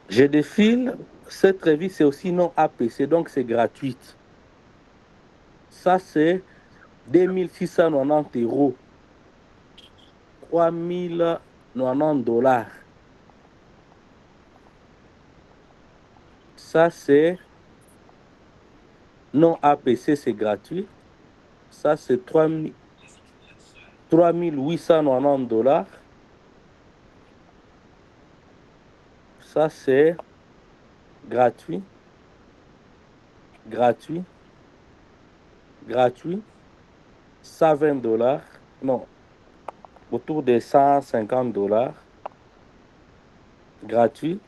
Je défile. Cette revue, c'est aussi non APC, donc c'est gratuite. Ça, c'est 2690 €. 3090 $. Ça, c'est non APC, c'est gratuit. Ça, c'est 3890 $. Ça, c'est gratuit. Gratuit. Gratuit. 120 $. Non. autour de $150 gratuit.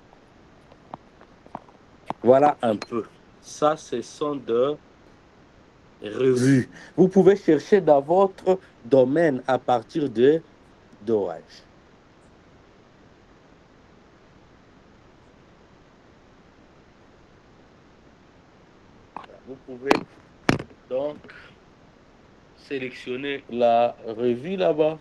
Voilà un peu. Ça, ce sont de revues. Vous pouvez chercher dans votre domaine à partir de DOAJ. Vous pouvez donc sélectionner la revue là-bas.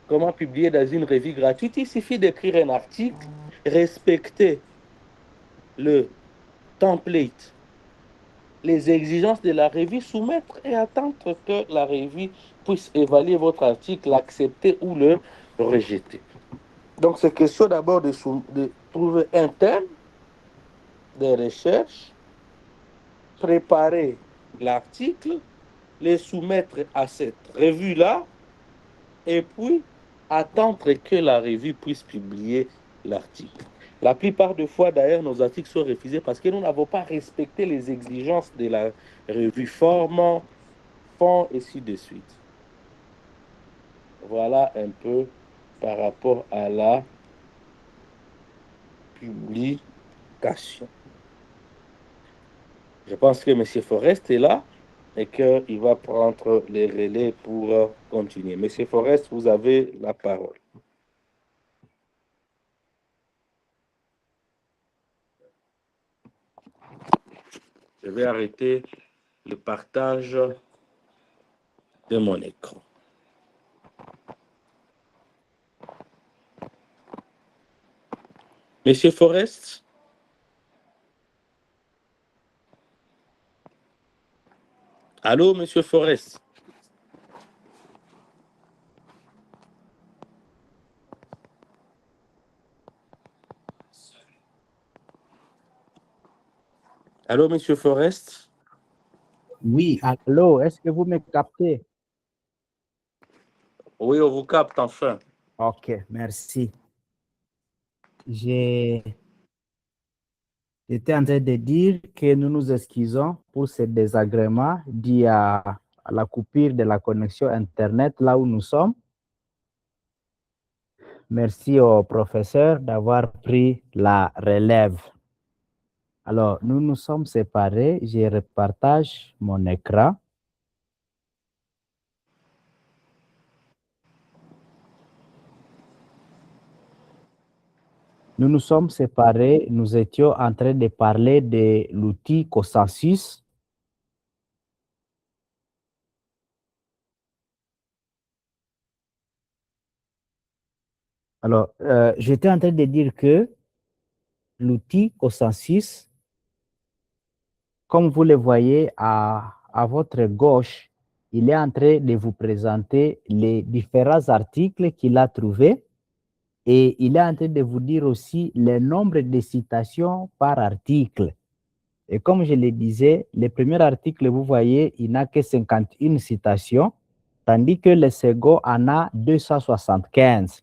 Comment publier dans une revue gratuite? Il suffit d'écrire un article, respecter le template, les exigences de la revue, soumettre et attendre que la revue puisse évaluer votre article, l'accepter ou le rejeter. Donc, c'est question d'abord de trouver un thème de recherche, préparer l'article, les soumettre à cette revue-là, et puis attendre que la revue puisse publier l'article. La plupart des fois, d'ailleurs, nos articles sont refusés parce que nous n'avons pas respecté les exigences de la revue format, fond, et ainsi de suite. Voilà un peu par rapport à la publication. Je pense que M. Forest est là et qu'il va prendre les relais pour continuer. M. Forest, vous avez la parole. Je vais arrêter le partage de mon écran. Monsieur Forest? Allô, Monsieur Forest? Allô, Monsieur Forest? Oui, allô, est-ce que vous me captez? Oui, on vous capte enfin. Ok, merci. J'étais en train de dire que nous nous excusons pour ce désagrément dû à la coupure de la connexion Internet là où nous sommes. Merci au professeur d'avoir pris la relève. Alors, nous nous sommes séparés. Je repartage mon écran. Nous nous sommes séparés. Nous étions en train de parler de l'outil Consensus. Alors, j'étais en train de dire que l'outil Consensus, comme vous le voyez à votre gauche, il est en train de vous présenter les différents articles qu'il a trouvés et il est en train de vous dire aussi le nombre de citations par article. Et comme je le disais, le premier article, vous voyez, il n'a que 51 citations, tandis que le second en a 275.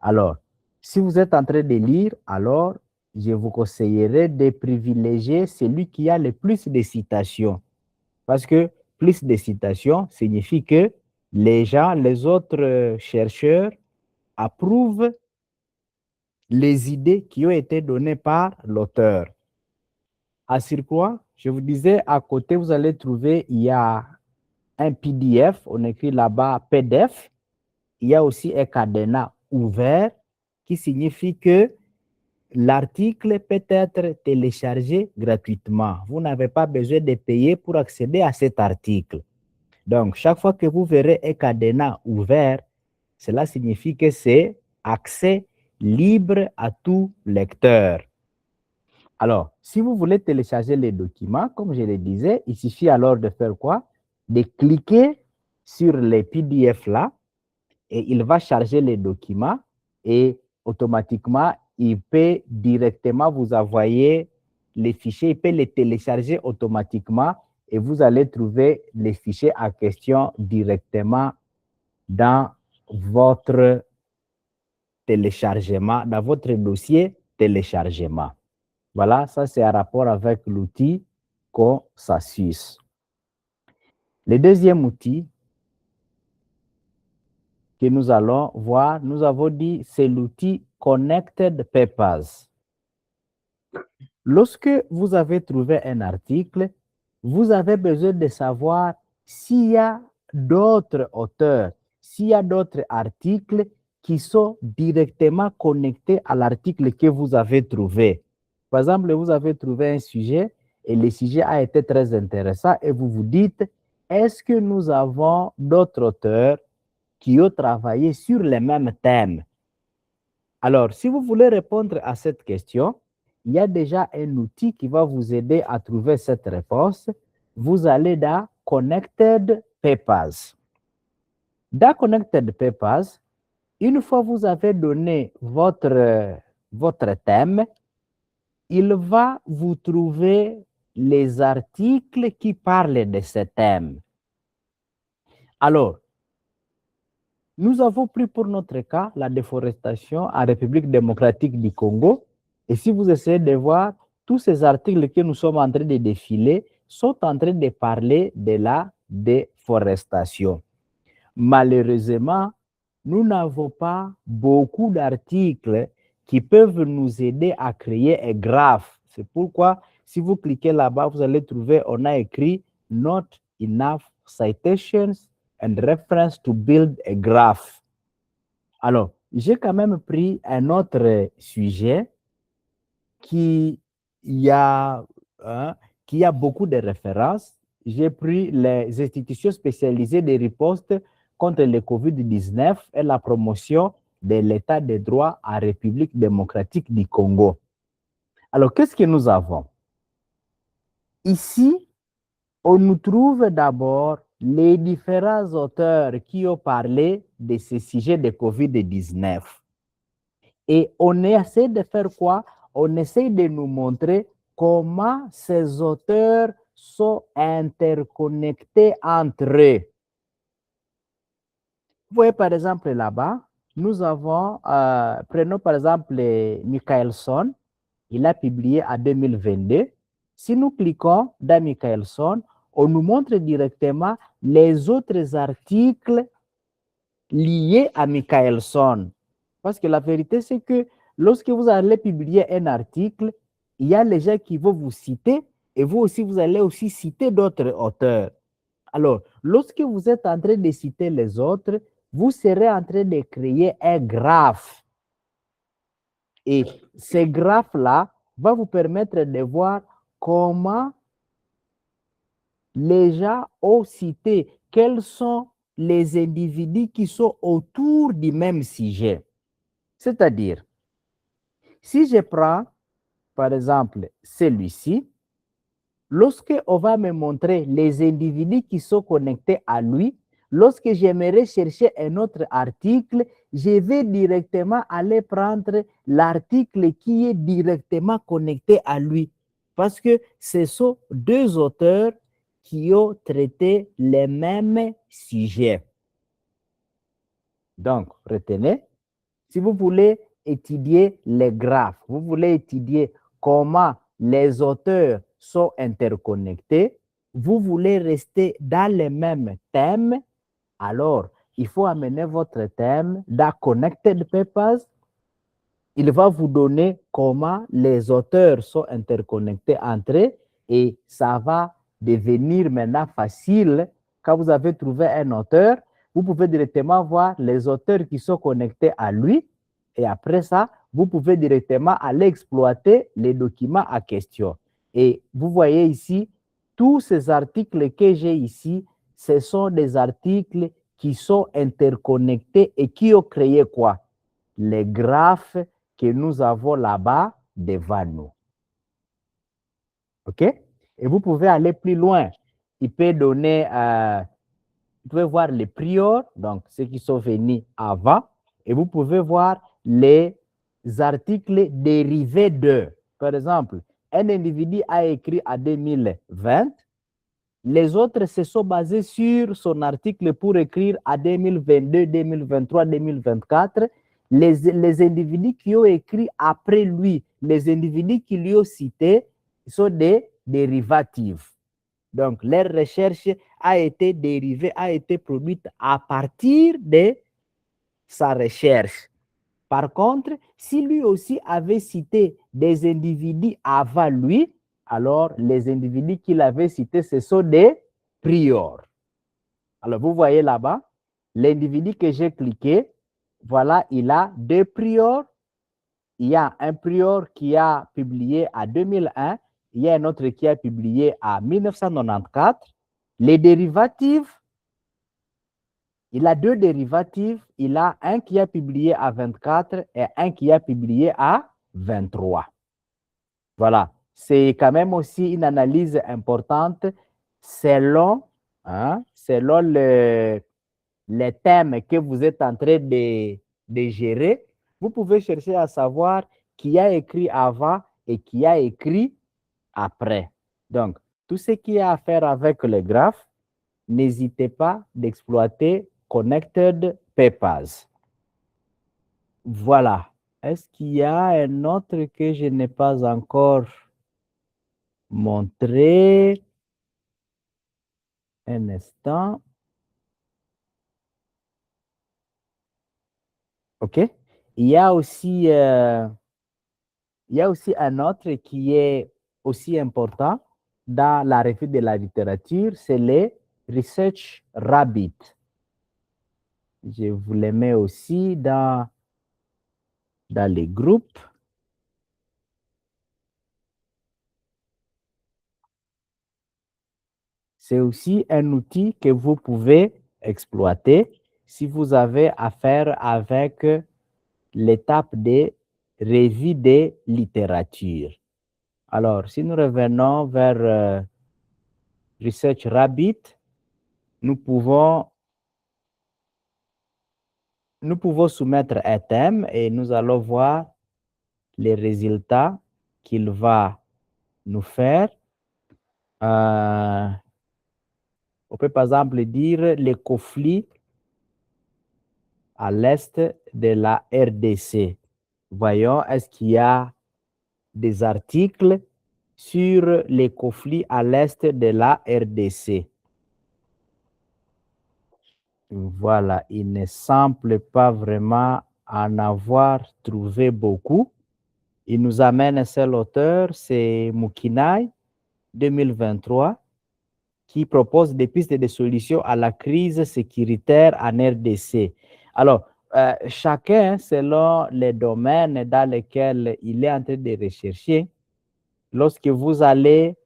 Alors, si vous êtes en train de lire, alors je vous conseillerais de privilégier celui qui a le plus de citations. Parce que plus de citations signifie que les gens, les autres chercheurs approuvent les idées qui ont été données par l'auteur. À Surcroît, je vous disais, à côté, vous allez trouver, il y a un PDF, on écrit là-bas PDF. Il y a aussi un cadenas ouvert qui signifie que l'article peut être téléchargé gratuitement. Vous n'avez pas besoin de payer pour accéder à cet article. Donc, chaque fois que vous verrez un cadenas ouvert, cela signifie que c'est accès libre à tout lecteur. Alors, si vous voulez télécharger les documents, comme je le disais, il suffit alors de faire quoi? De cliquer sur les PDF là et il va charger les documents et automatiquement, il peut directement vous envoyer les fichiers, il peut les télécharger automatiquement et vous allez trouver les fichiers en question directement dans votre téléchargement, dans votre dossier téléchargement. Voilà, ça c'est en rapport avec l'outil Consensus. Le deuxième outil, que nous allons voir, nous avons dit c'est l'outil Connected Papers. Lorsque vous avez trouvé un article, vous avez besoin de savoir s'il y a d'autres auteurs, s'il y a d'autres articles qui sont directement connectés à l'article que vous avez trouvé. Par exemple, vous avez trouvé un sujet et le sujet a été très intéressant et vous vous dites, est-ce que nous avons d'autres auteurs qui ont travaillé sur les mêmes thèmes? Alors, si vous voulez répondre à cette question, il y a déjà un outil qui va vous aider à trouver cette réponse. Vous allez dans Connected Papers. Dans Connected Papers, une fois que vous avez donné votre thème, il va vous trouver les articles qui parlent de ce thème. Alors, nous avons pris pour notre cas la déforestation en République démocratique du Congo. Et si vous essayez de voir, tous ces articles que nous sommes en train de défiler sont en train de parler de la déforestation. Malheureusement, nous n'avons pas beaucoup d'articles qui peuvent nous aider à créer un graphe. C'est pourquoi, si vous cliquez là-bas, vous allez trouver, on a écrit « Not enough citations and reference to build a graph ». Alors, j'ai quand même pris un autre sujet qui a beaucoup de références. J'ai pris les institutions spécialisées de riposte contre le COVID-19 et la promotion de l'état de droit en République démocratique du Congo. Alors, qu'est-ce que nous avons? Ici, on nous trouve d'abord les différents auteurs qui ont parlé de ce sujet de COVID-19. Et on essaie de faire quoi? On essaie de nous montrer comment ces auteurs sont interconnectés entre eux. Vous voyez par exemple là-bas, nous avons, prenons par exemple Michaelson, il a publié en 2022. Si nous cliquons dans Michaelson, on nous montre directement les autres articles liés à Michaelson. Parce que la vérité, c'est que lorsque vous allez publier un article, il y a les gens qui vont vous citer et vous aussi, vous allez aussi citer d'autres auteurs. Alors, lorsque vous êtes en train de citer les autres, vous serez en train de créer un graphe. Et ce graphe-là va vous permettre de voir comment les gens ont cité, quels sont les individus qui sont autour du même sujet. C'est-à-dire, si je prends, par exemple, celui-ci, lorsque on va me montrer les individus qui sont connectés à lui, lorsque j'aimerais chercher un autre article, je vais directement aller prendre l'article qui est directement connecté à lui. Parce que ce sont deux auteurs qui ont traité les mêmes sujets. Donc, retenez, si vous voulez étudier les graphes, vous voulez étudier comment les auteurs sont interconnectés, vous voulez rester dans les mêmes thèmes, alors il faut amener votre thème dans Connected Papers. Il va vous donner comment les auteurs sont interconnectés entre eux et ça va devenir maintenant facile. Quand vous avez trouvé un auteur, vous pouvez directement voir les auteurs qui sont connectés à lui et après ça, vous pouvez directement aller exploiter les documents à question. Et vous voyez ici, tous ces articles que j'ai ici, ce sont des articles qui sont interconnectés et qui ont créé quoi? Les graphes que nous avons là-bas devant nous. OK? Et vous pouvez aller plus loin. Il peut donner, vous pouvez voir les priors, donc ceux qui sont venus avant, et vous pouvez voir les articles dérivés d'eux. Par exemple, un individu a écrit en 2020, les autres se sont basés sur son article pour écrire en 2022, 2023, 2024. Les individus qui ont écrit après lui, les individus qui lui ont cité, sont des dérivatifs. Donc, leur recherche a été dérivée, a été produite à partir de sa recherche. Par contre, si lui aussi avait cité des individus avant lui, alors les individus qu'il avait cités, ce sont des priors. Alors, vous voyez là-bas, l'individu que j'ai cliqué, voilà, il a deux priors. Il y a un prior qui a publié en 2001, il y a un autre qui a publié en 1994. Les dérivatives, il a deux dérivatives. Il a un qui a publié à 24 et un qui a publié à 23. Voilà. C'est quand même aussi une analyse importante selon, selon les thèmes que vous êtes en train de gérer. Vous pouvez chercher à savoir qui a écrit avant et qui a écrit après. Donc, tout ce qui a à faire avec le graphe, n'hésitez pas d'exploiter Connected Papers. Voilà. Est-ce qu'il y a un autre que je n'ai pas encore montré? Un instant. OK. Il y a aussi un autre qui est aussi important dans la revue de la littérature, c'est les Research Rabbit. Je vous les mets aussi dans les groupes. C'est aussi un outil que vous pouvez exploiter si vous avez affaire avec l'étape de revue de littérature. Alors, si nous revenons vers Research Rabbit, nous pouvons soumettre un thème et nous allons voir les résultats qu'il va nous faire. On peut par exemple dire les conflits à l'est de la RDC. Voyons, est-ce qu'il y a des articles sur les conflits à l'est de la RDC? Voilà, il ne semble pas vraiment en avoir trouvé beaucoup. Il nous amène un seul auteur, c'est Mukinaï, 2023, qui propose des pistes de solutions à la crise sécuritaire en RDC. Alors, chacun, selon les domaines dans lesquels il est en train de rechercher, lorsque vous allez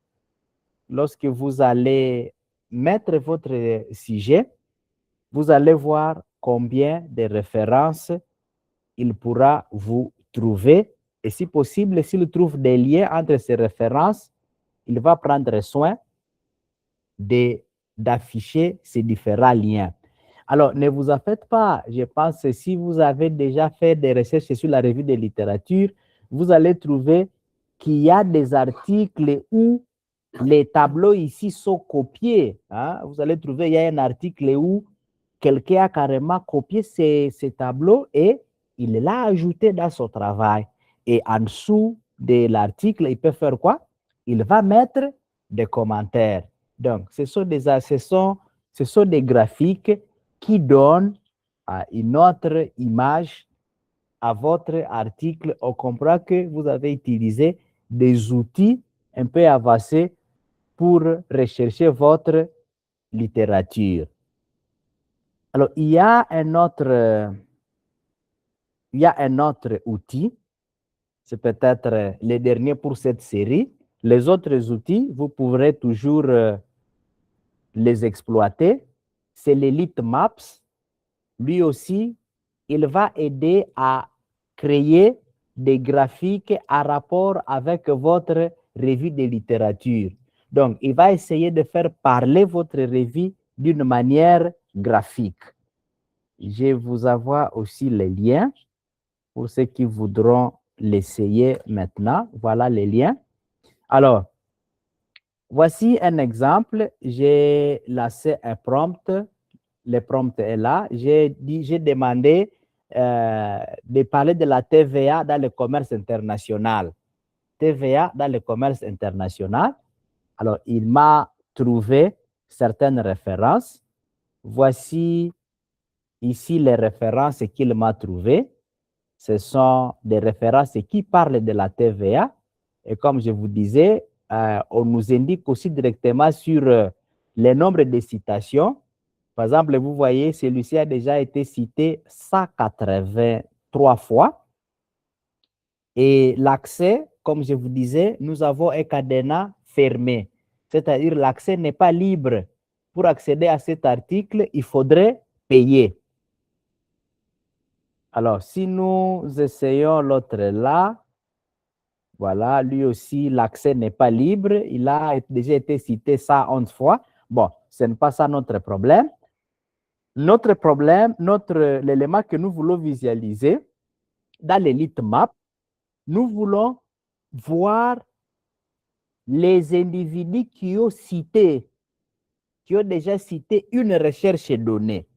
mettre votre sujet, vous allez voir combien de références il pourra vous trouver. Et si possible, s'il trouve des liens entre ces références, il va prendre soin d'afficher ces différents liens. Alors, ne vous en faites pas. Je pense que si vous avez déjà fait des recherches sur la revue de littérature, vous allez trouver qu'il y a des articles où les tableaux ici sont copiés. Vous allez trouver, il y a un article où quelqu'un a carrément copié ces tableaux et il l'a ajouté dans son travail. Et en dessous de l'article, il peut faire quoi? Il va mettre des commentaires. Donc, ce sont des graphiques qui donnent une autre image à votre article. On comprend que vous avez utilisé des outils un peu avancés pour rechercher votre littérature. Alors, il y a un autre outil, c'est peut-être le dernier pour cette série. Les autres outils, vous pourrez toujours les exploiter. C'est l'Elite Maps. Lui aussi, il va aider à créer des graphiques en rapport avec votre revue de littérature. Donc, il va essayer de faire parler votre revue d'une manière graphique. Je vous envoie aussi les liens pour ceux qui voudront l'essayer maintenant. Voilà les liens. Alors, voici un exemple. J'ai lancé un prompt. Le prompt est là. J'ai demandé de parler de la TVA dans le commerce international. TVA dans le commerce international. Alors, il m'a trouvé certaines références. Voici Ici, les références qu'il m'a trouvées, ce sont des références qui parlent de la TVA. Et comme je vous disais, on nous indique aussi directement sur les nombres de citations. Par exemple, vous voyez, celui-ci a déjà été cité 183 fois. Et l'accès, comme je vous disais, nous avons un cadenas fermé. C'est-à-dire l'accès n'est pas libre. Pour accéder à cet article, il faudrait payer. Alors, si nous essayons l'autre là, voilà, lui aussi, l'accès n'est pas libre. Il a déjà été cité 111 fois. Bon, ce n'est pas ça notre problème. Notre problème, l'élément que nous voulons visualiser dans l'élite map, nous voulons voir les individus qui ont déjà cité une recherche donnée.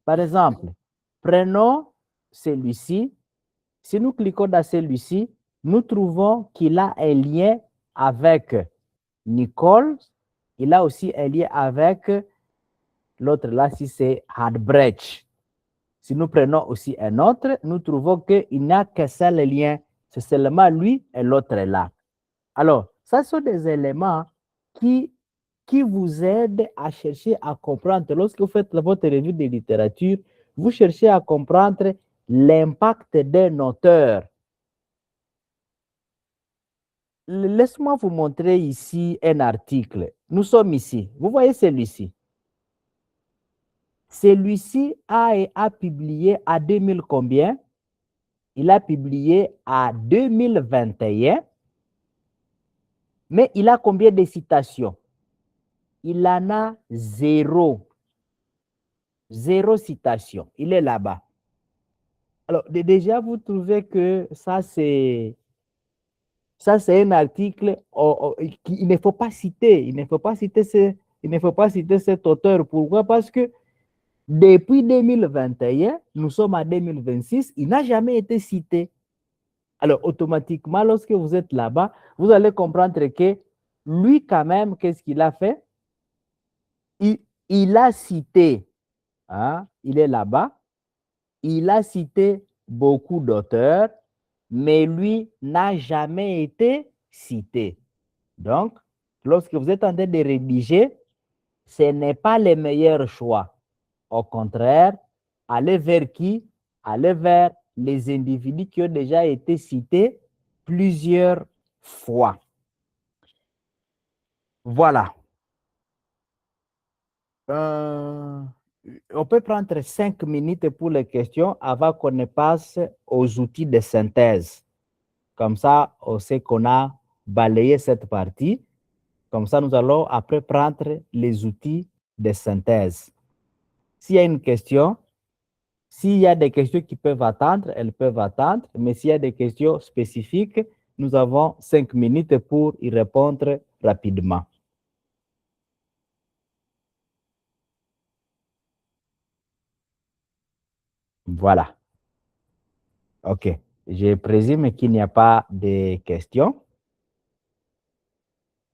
Par exemple, prenons celui-ci. Si nous cliquons dans celui-ci, nous trouvons qu'il a un lien avec Nicole. Il a aussi un lien avec l'autre là, si c'est Hardbrecht. Si nous prenons aussi un autre, nous trouvons qu'il n'y a qu'un seul lien. C'est seulement lui et l'autre là. Alors, ça sont des éléments qui vous aident à chercher à comprendre. Lorsque vous faites votre revue de littérature, vous cherchez à comprendre l'impact d'un auteur. Laisse-moi vous montrer ici un article. Nous sommes ici. Vous voyez celui-ci. Celui-ci a publié à 2000 combien? Il a publié à 2021. Mais il a combien de citations? Il en a 0. 0 citation. Il est là-bas. Alors, déjà, vous trouvez que ça, c'est un article qu'il ne faut pas citer. Il ne faut pas citer cet auteur. Pourquoi? Parce que depuis 2021, nous sommes en 2026, il n'a jamais été cité. Alors, automatiquement, lorsque vous êtes là-bas, vous allez comprendre que lui, quand même, qu'est-ce qu'il a fait? Il a cité, hein, il est là-bas, il a cité beaucoup d'auteurs, mais lui n'a jamais été cité. Donc, lorsque vous êtes en train de rédiger, ce n'est pas le meilleur choix. Au contraire, allez vers qui? Allez vers les individus qui ont déjà été cités plusieurs fois. Voilà. On peut prendre 5 minutes pour les questions avant qu'on ne passe aux outils de synthèse. Comme ça, on sait qu'on a balayé cette partie. Comme ça, nous allons après prendre les outils de synthèse. S'il y a une question, s'il y a des questions qui peuvent attendre, elles peuvent attendre. Mais s'il y a des questions spécifiques, nous avons 5 minutes pour y répondre rapidement. Voilà. OK. Je présume qu'il n'y a pas de questions.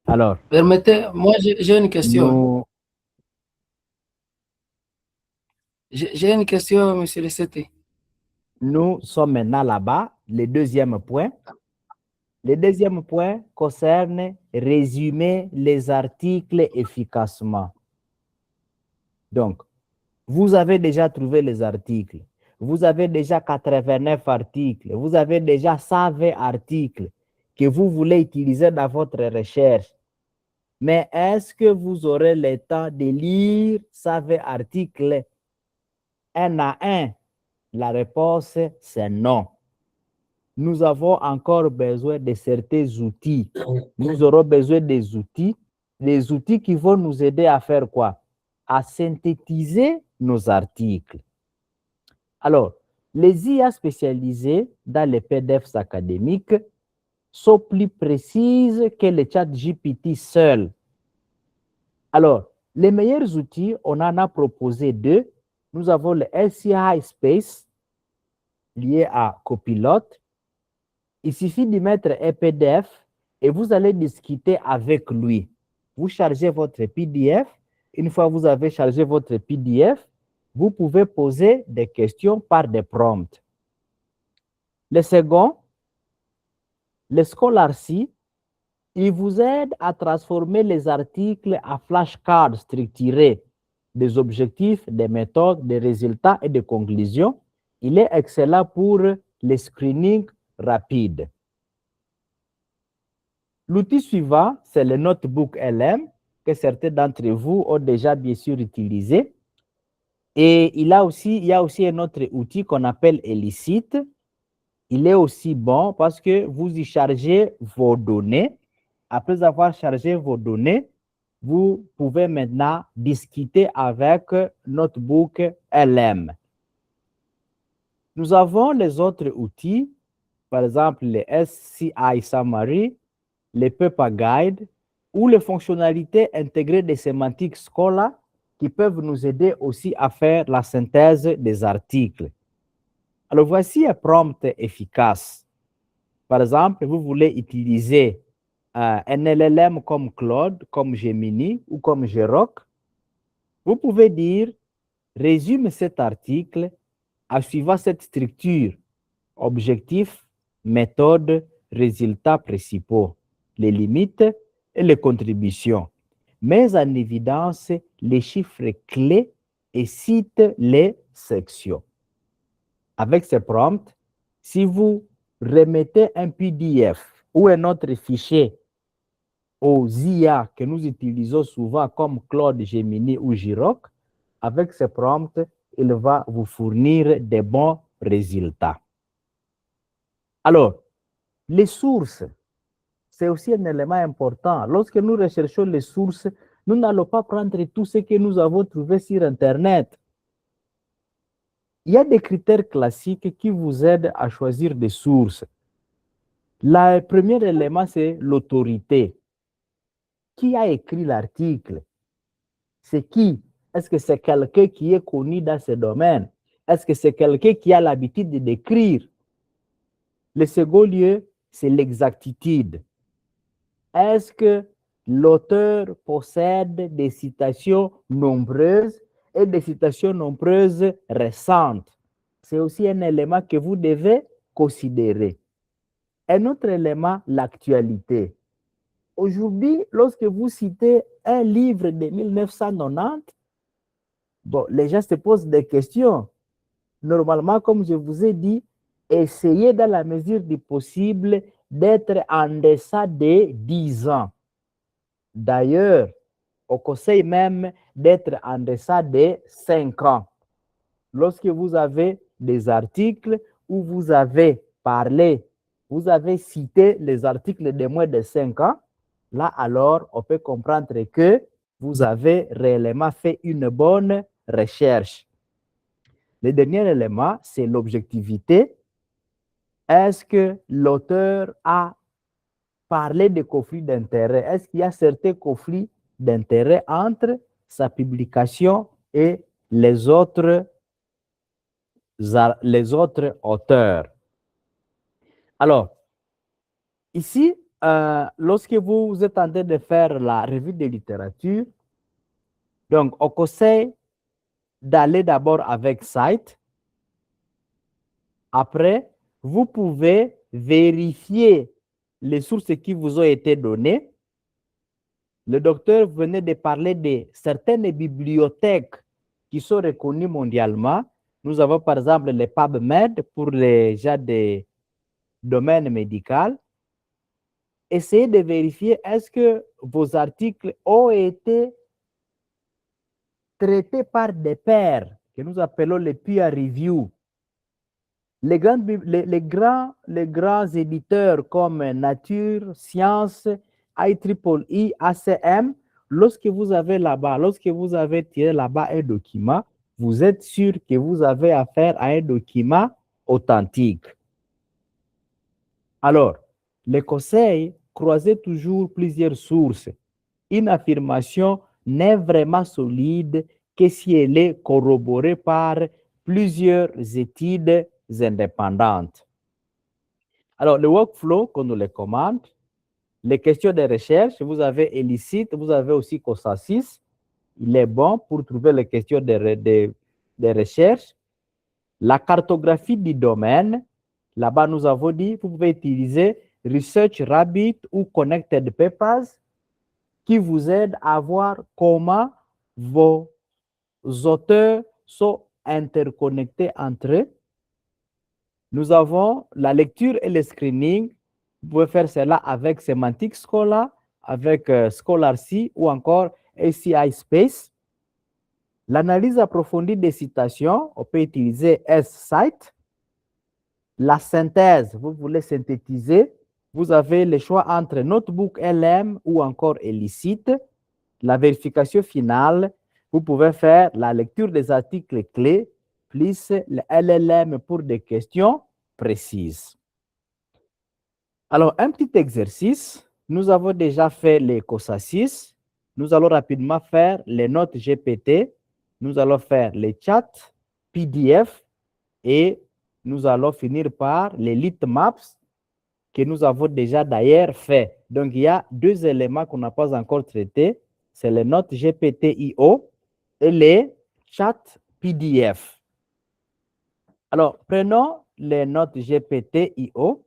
Alors. Permettez, moi j'ai une question. J'ai une question, monsieur le CT. Nous sommes maintenant là-bas. Le deuxième point. Le deuxième point concerne résumer les articles efficacement. Donc, vous avez déjà trouvé les articles. Vous avez déjà 89 articles. Vous avez déjà 120 articles que vous voulez utiliser dans votre recherche. Mais est-ce que vous aurez le temps de lire 120 articles un à un? La réponse, c'est non. Nous avons encore besoin de certains outils. Nous aurons besoin des outils qui vont nous aider à faire quoi? À synthétiser nos articles. Alors, les IA spécialisées dans les PDF académiques sont plus précises que le chat GPT seul. Alors, les meilleurs outils, on en a proposé 2. Nous avons le LCI Space lié à Copilot. Il suffit d'y mettre un PDF et vous allez discuter avec lui. Vous chargez votre PDF. Une fois que vous avez chargé votre PDF, vous pouvez poser des questions par des prompts. Le second, le Scholarcy, il vous aide à transformer les articles en flashcards structurés, des objectifs, des méthodes, des résultats et des conclusions. Il est excellent pour les screenings rapides. L'outil suivant, c'est le Notebook LM, que certains d'entre vous ont déjà bien sûr utilisé. Et il y a aussi un autre outil qu'on appelle Elicit. Il est aussi bon parce que vous y chargez vos données. Après avoir chargé vos données, vous pouvez maintenant discuter avec Notebook LM. Nous avons les autres outils, par exemple les SCI Summary, les Paper Guide ou les fonctionnalités intégrées des sémantiques Scholar qui peuvent nous aider aussi à faire la synthèse des articles. Alors voici un prompt efficace. Par exemple, vous voulez utiliser un LLM comme Claude, comme Gemini ou comme Grok. Vous pouvez dire « Résume cet article en suivant cette structure, objectifs, méthodes, résultats principaux, les limites et les contributions. Mets en évidence les chiffres clés et cite les sections. » Avec ce prompt, si vous remettez un PDF ou un autre fichier aux IA que nous utilisons souvent comme Claude, Gemini ou Grok, avec ce prompt, il va vous fournir des bons résultats. Alors, les sources, c'est aussi un élément important. Lorsque nous recherchons les sources, nous n'allons pas prendre tout ce que nous avons trouvé sur Internet. Il y a des critères classiques qui vous aident à choisir des sources. Le premier élément, c'est l'autorité. Qui a écrit l'article? C'est qui? Est-ce que c'est quelqu'un qui est connu dans ce domaine? Est-ce que c'est quelqu'un qui a l'habitude d'écrire? Le second lieu, c'est l'exactitude. Est-ce que l'auteur possède des citations nombreuses et des citations nombreuses récentes? C'est aussi un élément que vous devez considérer. Un autre élément, l'actualité. Aujourd'hui, lorsque vous citez un livre de 1990, bon, les gens se posent des questions. Normalement, comme je vous ai dit, essayez dans la mesure du possible d'être en deçà de 10 ans. D'ailleurs, on conseille même d'être en deçà de 5 ans. Lorsque vous avez des articles où vous avez parlé, vous avez cité les articles de moins de 5 ans, là alors on peut comprendre que vous avez réellement fait une bonne recherche. Le dernier élément, c'est l'objectivité. Est-ce que l'auteur a parlé de conflits d'intérêts? Est-ce qu'il y a certains conflits d'intérêts entre sa publication et les autres auteurs? Alors, ici, lorsque vous êtes en train de faire la revue de littérature, donc on conseille d'aller d'abord avec Cite. Après, vous pouvez vérifier les sources qui vous ont été données. Le docteur venait de parler de certaines bibliothèques qui sont reconnues mondialement. Nous avons par exemple les PubMed pour les gens des domaines médicaux. Essayez de vérifier est-ce que vos articles ont été traités par des pairs, que nous appelons les peer review. Les grands éditeurs comme Nature, Science, IEEE, ACM, lorsque vous avez tiré là-bas un document, vous êtes sûr que vous avez affaire à un document authentique. Alors, les conseils, croisez toujours plusieurs sources. Une affirmation n'est vraiment solide que si elle est corroborée par plusieurs études indépendantes. Alors, le workflow, qu'on nous le commande, les questions de recherche, vous avez Elicit, vous avez aussi Consensus. Il est bon pour trouver les questions de recherche. La cartographie du domaine, là-bas nous avons dit, vous pouvez utiliser Research Rabbit ou Connected Papers qui vous aident à voir comment vos auteurs sont interconnectés entre eux. Nous avons la lecture et le screening. Vous pouvez faire cela avec Semantic Scholar, avec Scholarcy ou encore ACI Space. L'analyse approfondie des citations, on peut utiliser S-Cite. La synthèse, vous voulez synthétiser, vous avez le choix entre Notebook LM ou encore Elicit. La vérification finale, vous pouvez faire la lecture des articles clés, plus le LLM pour des questions précises. Alors, un petit exercice. Nous avons déjà fait les COSA 6. Nous allons rapidement faire les notes GPT. Nous allons faire les chats PDF et nous allons finir par les litmaps que nous avons déjà d'ailleurs fait. Donc, il y a deux éléments qu'on n'a pas encore traités. C'est les notes GPT-IO et les chats PDF. Alors, prenons les notes GPT-IO.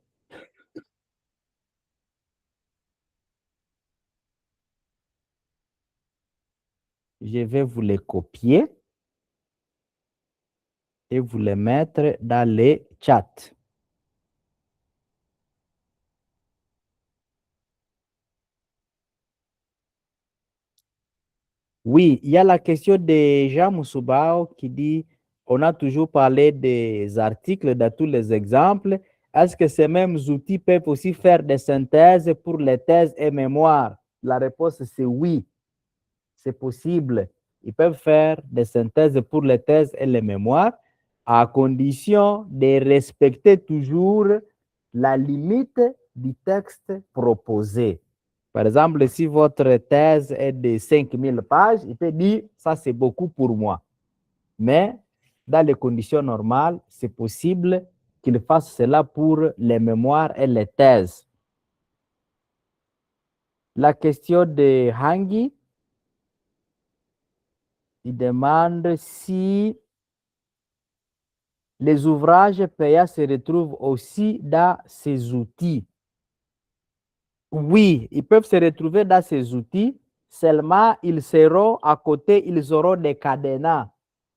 Je vais vous les copier et vous les mettre dans les chats. Oui, il y a la question de Jean Moussoubao qui dit on a toujours parlé des articles dans tous les exemples. Est-ce que ces mêmes outils peuvent aussi faire des synthèses pour les thèses et mémoires? La réponse c'est oui, c'est possible. Ils peuvent faire des synthèses pour les thèses et les mémoires à condition de respecter toujours la limite du texte proposé. Par exemple, si votre thèse est de 5000 pages, il peut dire ça c'est beaucoup pour moi. Mais dans les conditions normales, c'est possible qu'il fasse cela pour les mémoires et les thèses. La question de Hangi, il demande si les ouvrages payants se retrouvent aussi dans ces outils. Oui, ils peuvent se retrouver dans ces outils, seulement ils seront à côté, ils auront des cadenas.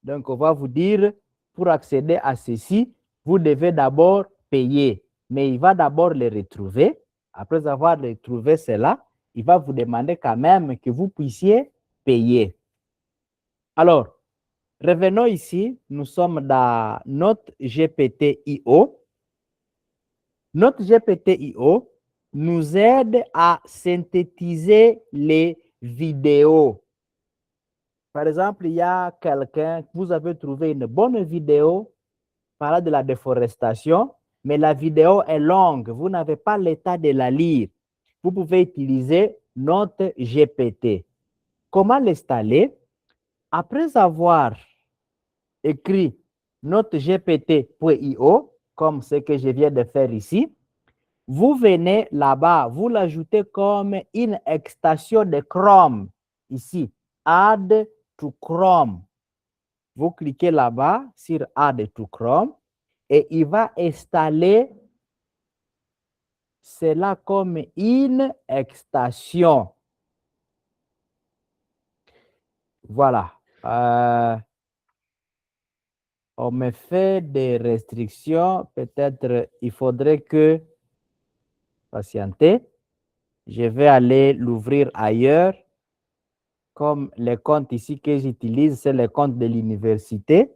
Donc, on va vous dire, pour accéder à ceci, vous devez d'abord payer. Mais il va d'abord les retrouver. Après avoir retrouvé cela, il va vous demander quand même que vous puissiez payer. Alors, revenons ici. Nous sommes dans notre GPT-IO. Notre GPT-IO nous aide à synthétiser les vidéos. Par exemple, il y a quelqu'un, vous avez trouvé une bonne vidéo parlant de la déforestation, mais la vidéo est longue, vous n'avez pas le temps de la lire. Vous pouvez utiliser notre GPT. Comment l'installer? Après avoir écrit notre GPT.io, comme ce que je viens de faire ici, vous venez là-bas, vous l'ajoutez comme une extension de Chrome, ici, Add to Chrome. Vous cliquez là-bas sur Add to Chrome et il va installer cela comme une extension. Voilà. On me fait des restrictions. Peut-être il faudrait que patienter. Je vais aller l'ouvrir ailleurs. Comme les comptes ici que j'utilise, c'est les comptes de l'université.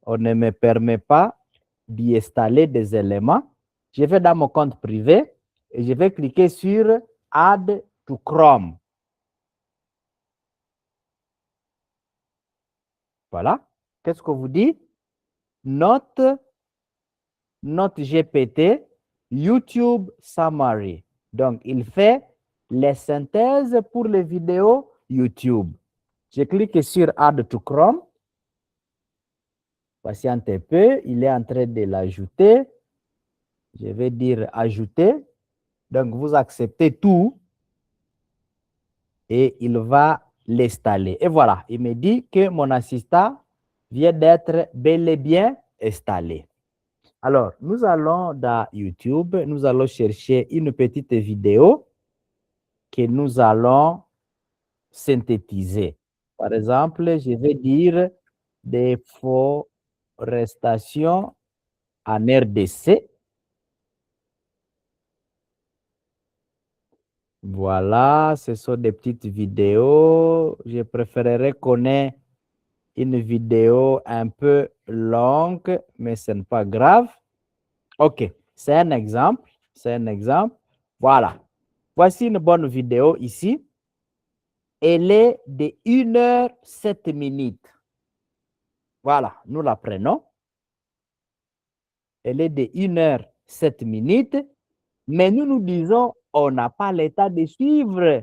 On ne me permet pas d'y installer des éléments. Je vais dans mon compte privé et je vais cliquer sur Add to Chrome. Voilà. Qu'est-ce que vous dites? Note GPT YouTube Summary. Donc, il fait les synthèses pour les vidéos YouTube. Je clique sur Add to Chrome. Patiente un peu, il est en train de l'ajouter. Je vais dire ajouter. Donc, vous acceptez tout et il va l'installer. Et voilà, il me dit que mon assistant vient d'être bel et bien installé. Alors, nous allons dans YouTube, nous allons chercher une petite vidéo que nous allons synthétiser. Par exemple, je vais dire déforestation en RDC. Voilà, ce sont des petites vidéos. Je préférerais qu'on ait une vidéo un peu longue, mais ce n'est pas grave. OK, c'est un exemple. C'est un exemple. Voilà. Voici une bonne vidéo ici. Elle est de 1h07. Voilà, nous la prenons. Elle est de 1h07, mais nous nous disons, on n'a pas l'état de suivre.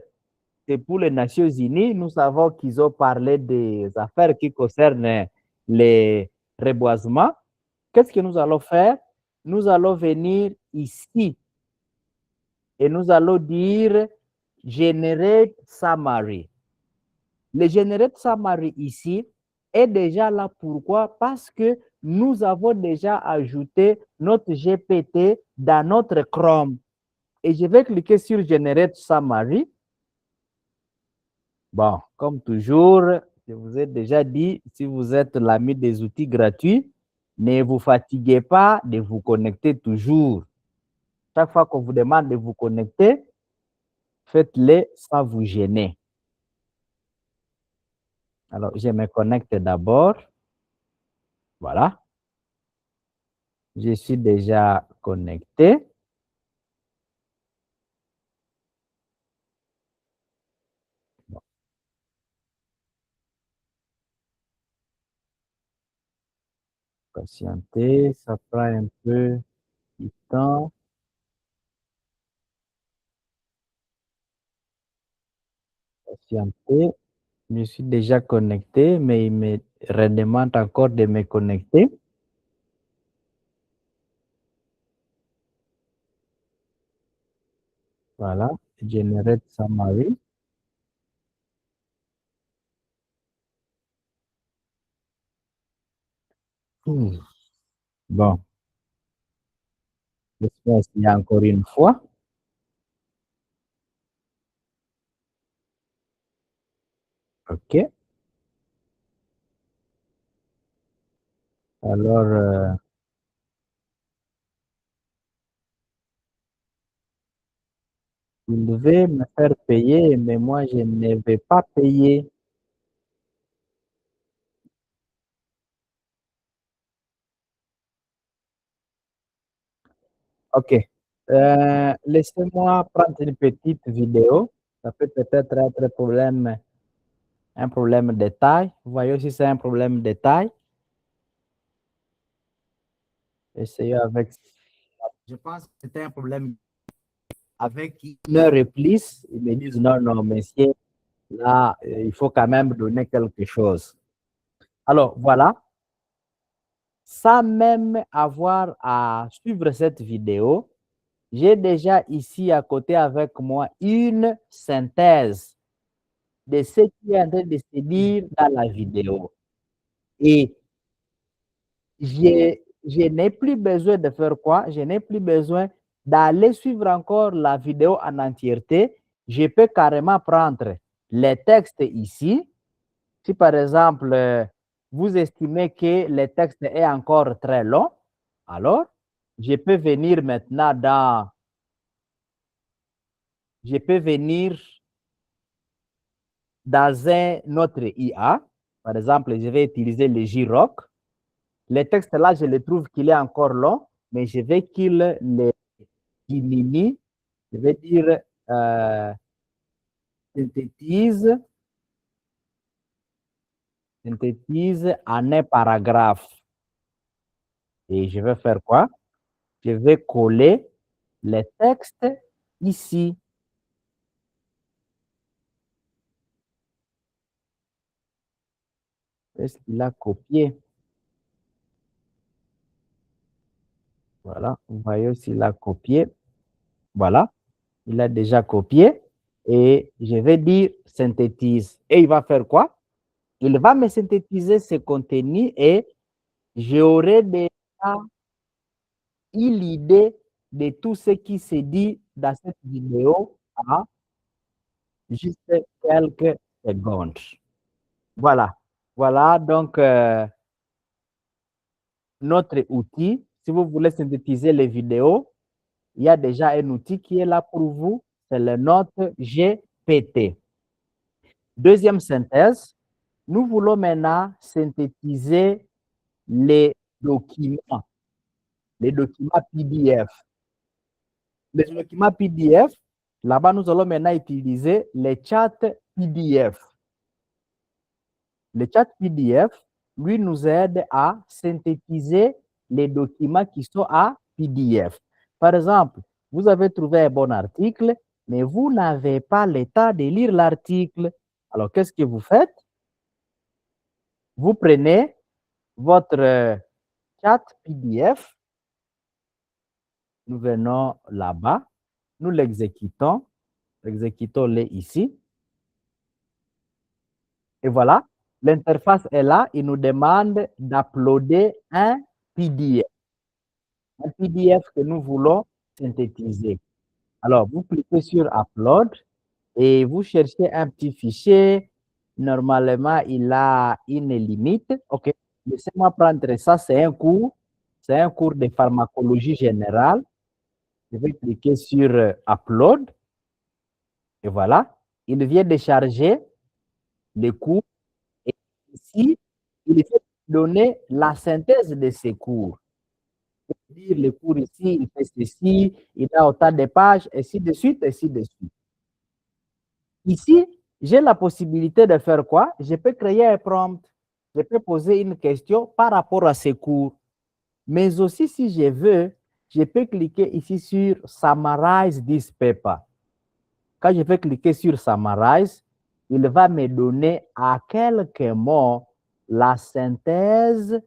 C'est pour les Nations Unies, nous savons qu'ils ont parlé des affaires qui concernent les reboisements. Qu'est-ce que nous allons faire? Nous allons venir ici et nous allons dire Generate Summary. Le Generate Summary ici est déjà là. Pourquoi? Parce que nous avons déjà ajouté notre GPT dans notre Chrome. Et je vais cliquer sur Generate Summary. Bon, comme toujours, je vous ai déjà dit, si vous êtes l'ami des outils gratuits, ne vous fatiguez pas de vous connecter toujours. Chaque fois qu'on vous demande de vous connecter, faites-le sans vous gêner. Alors, je me connecte d'abord. Voilà. Je suis déjà connecté. Bon. Patienter, ça prend un peu du temps. Patienter. Je suis déjà connecté, mais il me redemande encore de me connecter. Voilà, Generate Summary. Bon, j'espère qu'il y a encore une fois. OK. Alors, vous devez me faire payer, mais moi, je ne vais pas payer. OK. Laissez-moi prendre une petite vidéo. Ça peut peut-être être un problème de taille. Vous voyez si c'est un problème de taille. Essayez avec. Je pense que c'était un problème avec une heure et plus. Ils me disent non, non, monsieur, là, il faut quand même donner quelque chose. Alors, voilà. Sans même avoir à suivre cette vidéo, j'ai déjà ici à côté avec moi une synthèse de ce qui est en train de se dire dans la vidéo. Et je n'ai plus besoin de faire quoi? Je n'ai plus besoin d'aller suivre encore la vidéo en entièreté. Je peux carrément prendre les textes ici. Si par exemple, vous estimez que le texte est encore très long, alors je peux venir maintenant dans... Je peux venir dans un autre IA. Par exemple, je vais utiliser le JRock. Le texte là, je le trouve qu'il est encore long, mais je vais qu'il le diminue. Je vais dire synthétise en un paragraphe. Et je vais faire quoi? Je vais coller le texte ici. Est-ce qu'il a copié? Voilà, vous voyez s'il a copié. Voilà, il a déjà copié. Et je vais dire synthétise. Et il va faire quoi? il va me synthétiser ce contenu et j'aurai déjà eu l'idée de tout ce qui se dit dans cette vidéo en juste quelques secondes. Voilà. Voilà donc notre outil. Si vous voulez synthétiser les vidéos, il y a déjà un outil qui est là pour vous. C'est le Note GPT. Deuxième synthèse, nous voulons maintenant synthétiser les documents PDF. Les documents PDF, là-bas, nous allons maintenant utiliser les chats PDF. Le chat PDF, lui, nous aide à synthétiser les documents qui sont à PDF. Par exemple, vous avez trouvé un bon article, mais vous n'avez pas le temps de lire l'article. Alors, qu'est-ce que vous faites? Vous prenez votre chat PDF, nous venons là-bas, nous l'exécutons, exécutons-le ici. Et voilà, l'interface est là, il nous demande d'uploader un PDF. Un PDF que nous voulons synthétiser. Alors, vous cliquez sur Upload et vous cherchez un petit fichier. Normalement, il a une limite. OK, laissez-moi prendre ça, c'est un cours. C'est un cours de pharmacologie générale. Je vais cliquer sur Upload. Et voilà, il vient de charger le cours. Et ici, il fait donner la synthèse de ces cours. Dire le cours ici, il fait ceci, il a autant de pages, ainsi de suite, ainsi de suite. Ici, j'ai la possibilité de faire quoi? Je peux créer un prompt. Je peux poser une question par rapport à ces cours. Mais aussi, si je veux, je peux cliquer ici sur Summarize this paper. Quand je vais cliquer sur Summarize, il va me donner à quelques mots la synthèse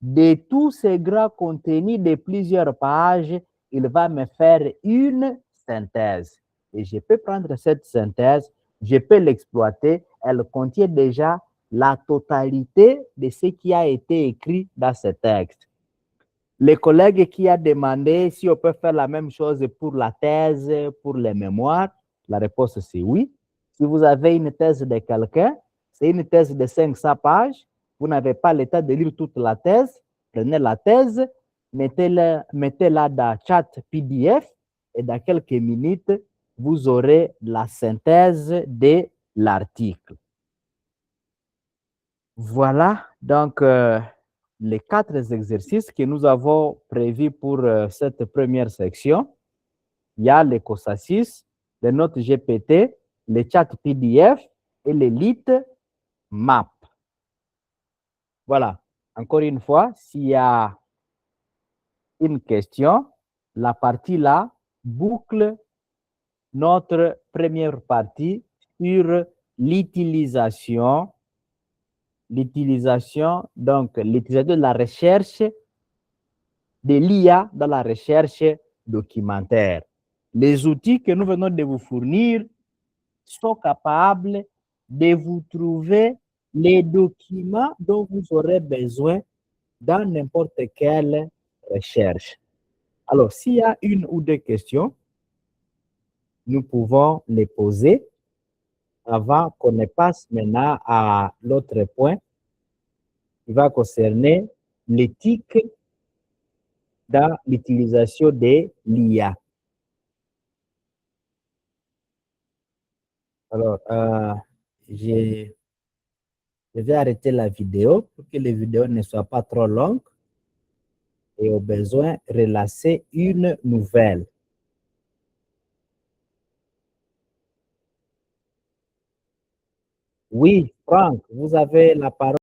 de tous ces grands contenus de plusieurs pages. Il va me faire une synthèse. Et je peux prendre cette synthèse, je peux l'exploiter. Elle contient déjà la totalité de ce qui a été écrit dans ce texte. Les collègues qui a demandé si on peut faire la même chose pour la thèse, pour les mémoires, la réponse c'est oui. Si vous avez une thèse de quelqu'un, c'est une thèse de 500 pages, vous n'avez pas le temps de lire toute la thèse, prenez la thèse, mettez-la dans chat PDF et dans quelques minutes, vous aurez la synthèse de l'article. Voilà, donc les 4 exercices que nous avons prévus pour cette première section. Il y a les COSASIS, les notes GPT, les chats PDF et les lit map. Voilà, encore une fois, s'il y a une question, la partie là boucle notre première partie sur l'utilisation donc l'utilisation de la recherche de l'IA dans la recherche documentaire. Les outils que nous venons de vous fournir sont capables de vous trouver les documents dont vous aurez besoin dans n'importe quelle recherche. Alors, s'il y a une ou deux questions, nous pouvons les poser avant qu'on ne passe maintenant à l'autre point qui va concerner l'éthique dans l'utilisation de l'IA. Alors, je vais arrêter la vidéo pour que les vidéos ne soient pas trop longues et au besoin, relancer une nouvelle. Oui, Franck, vous avez la parole.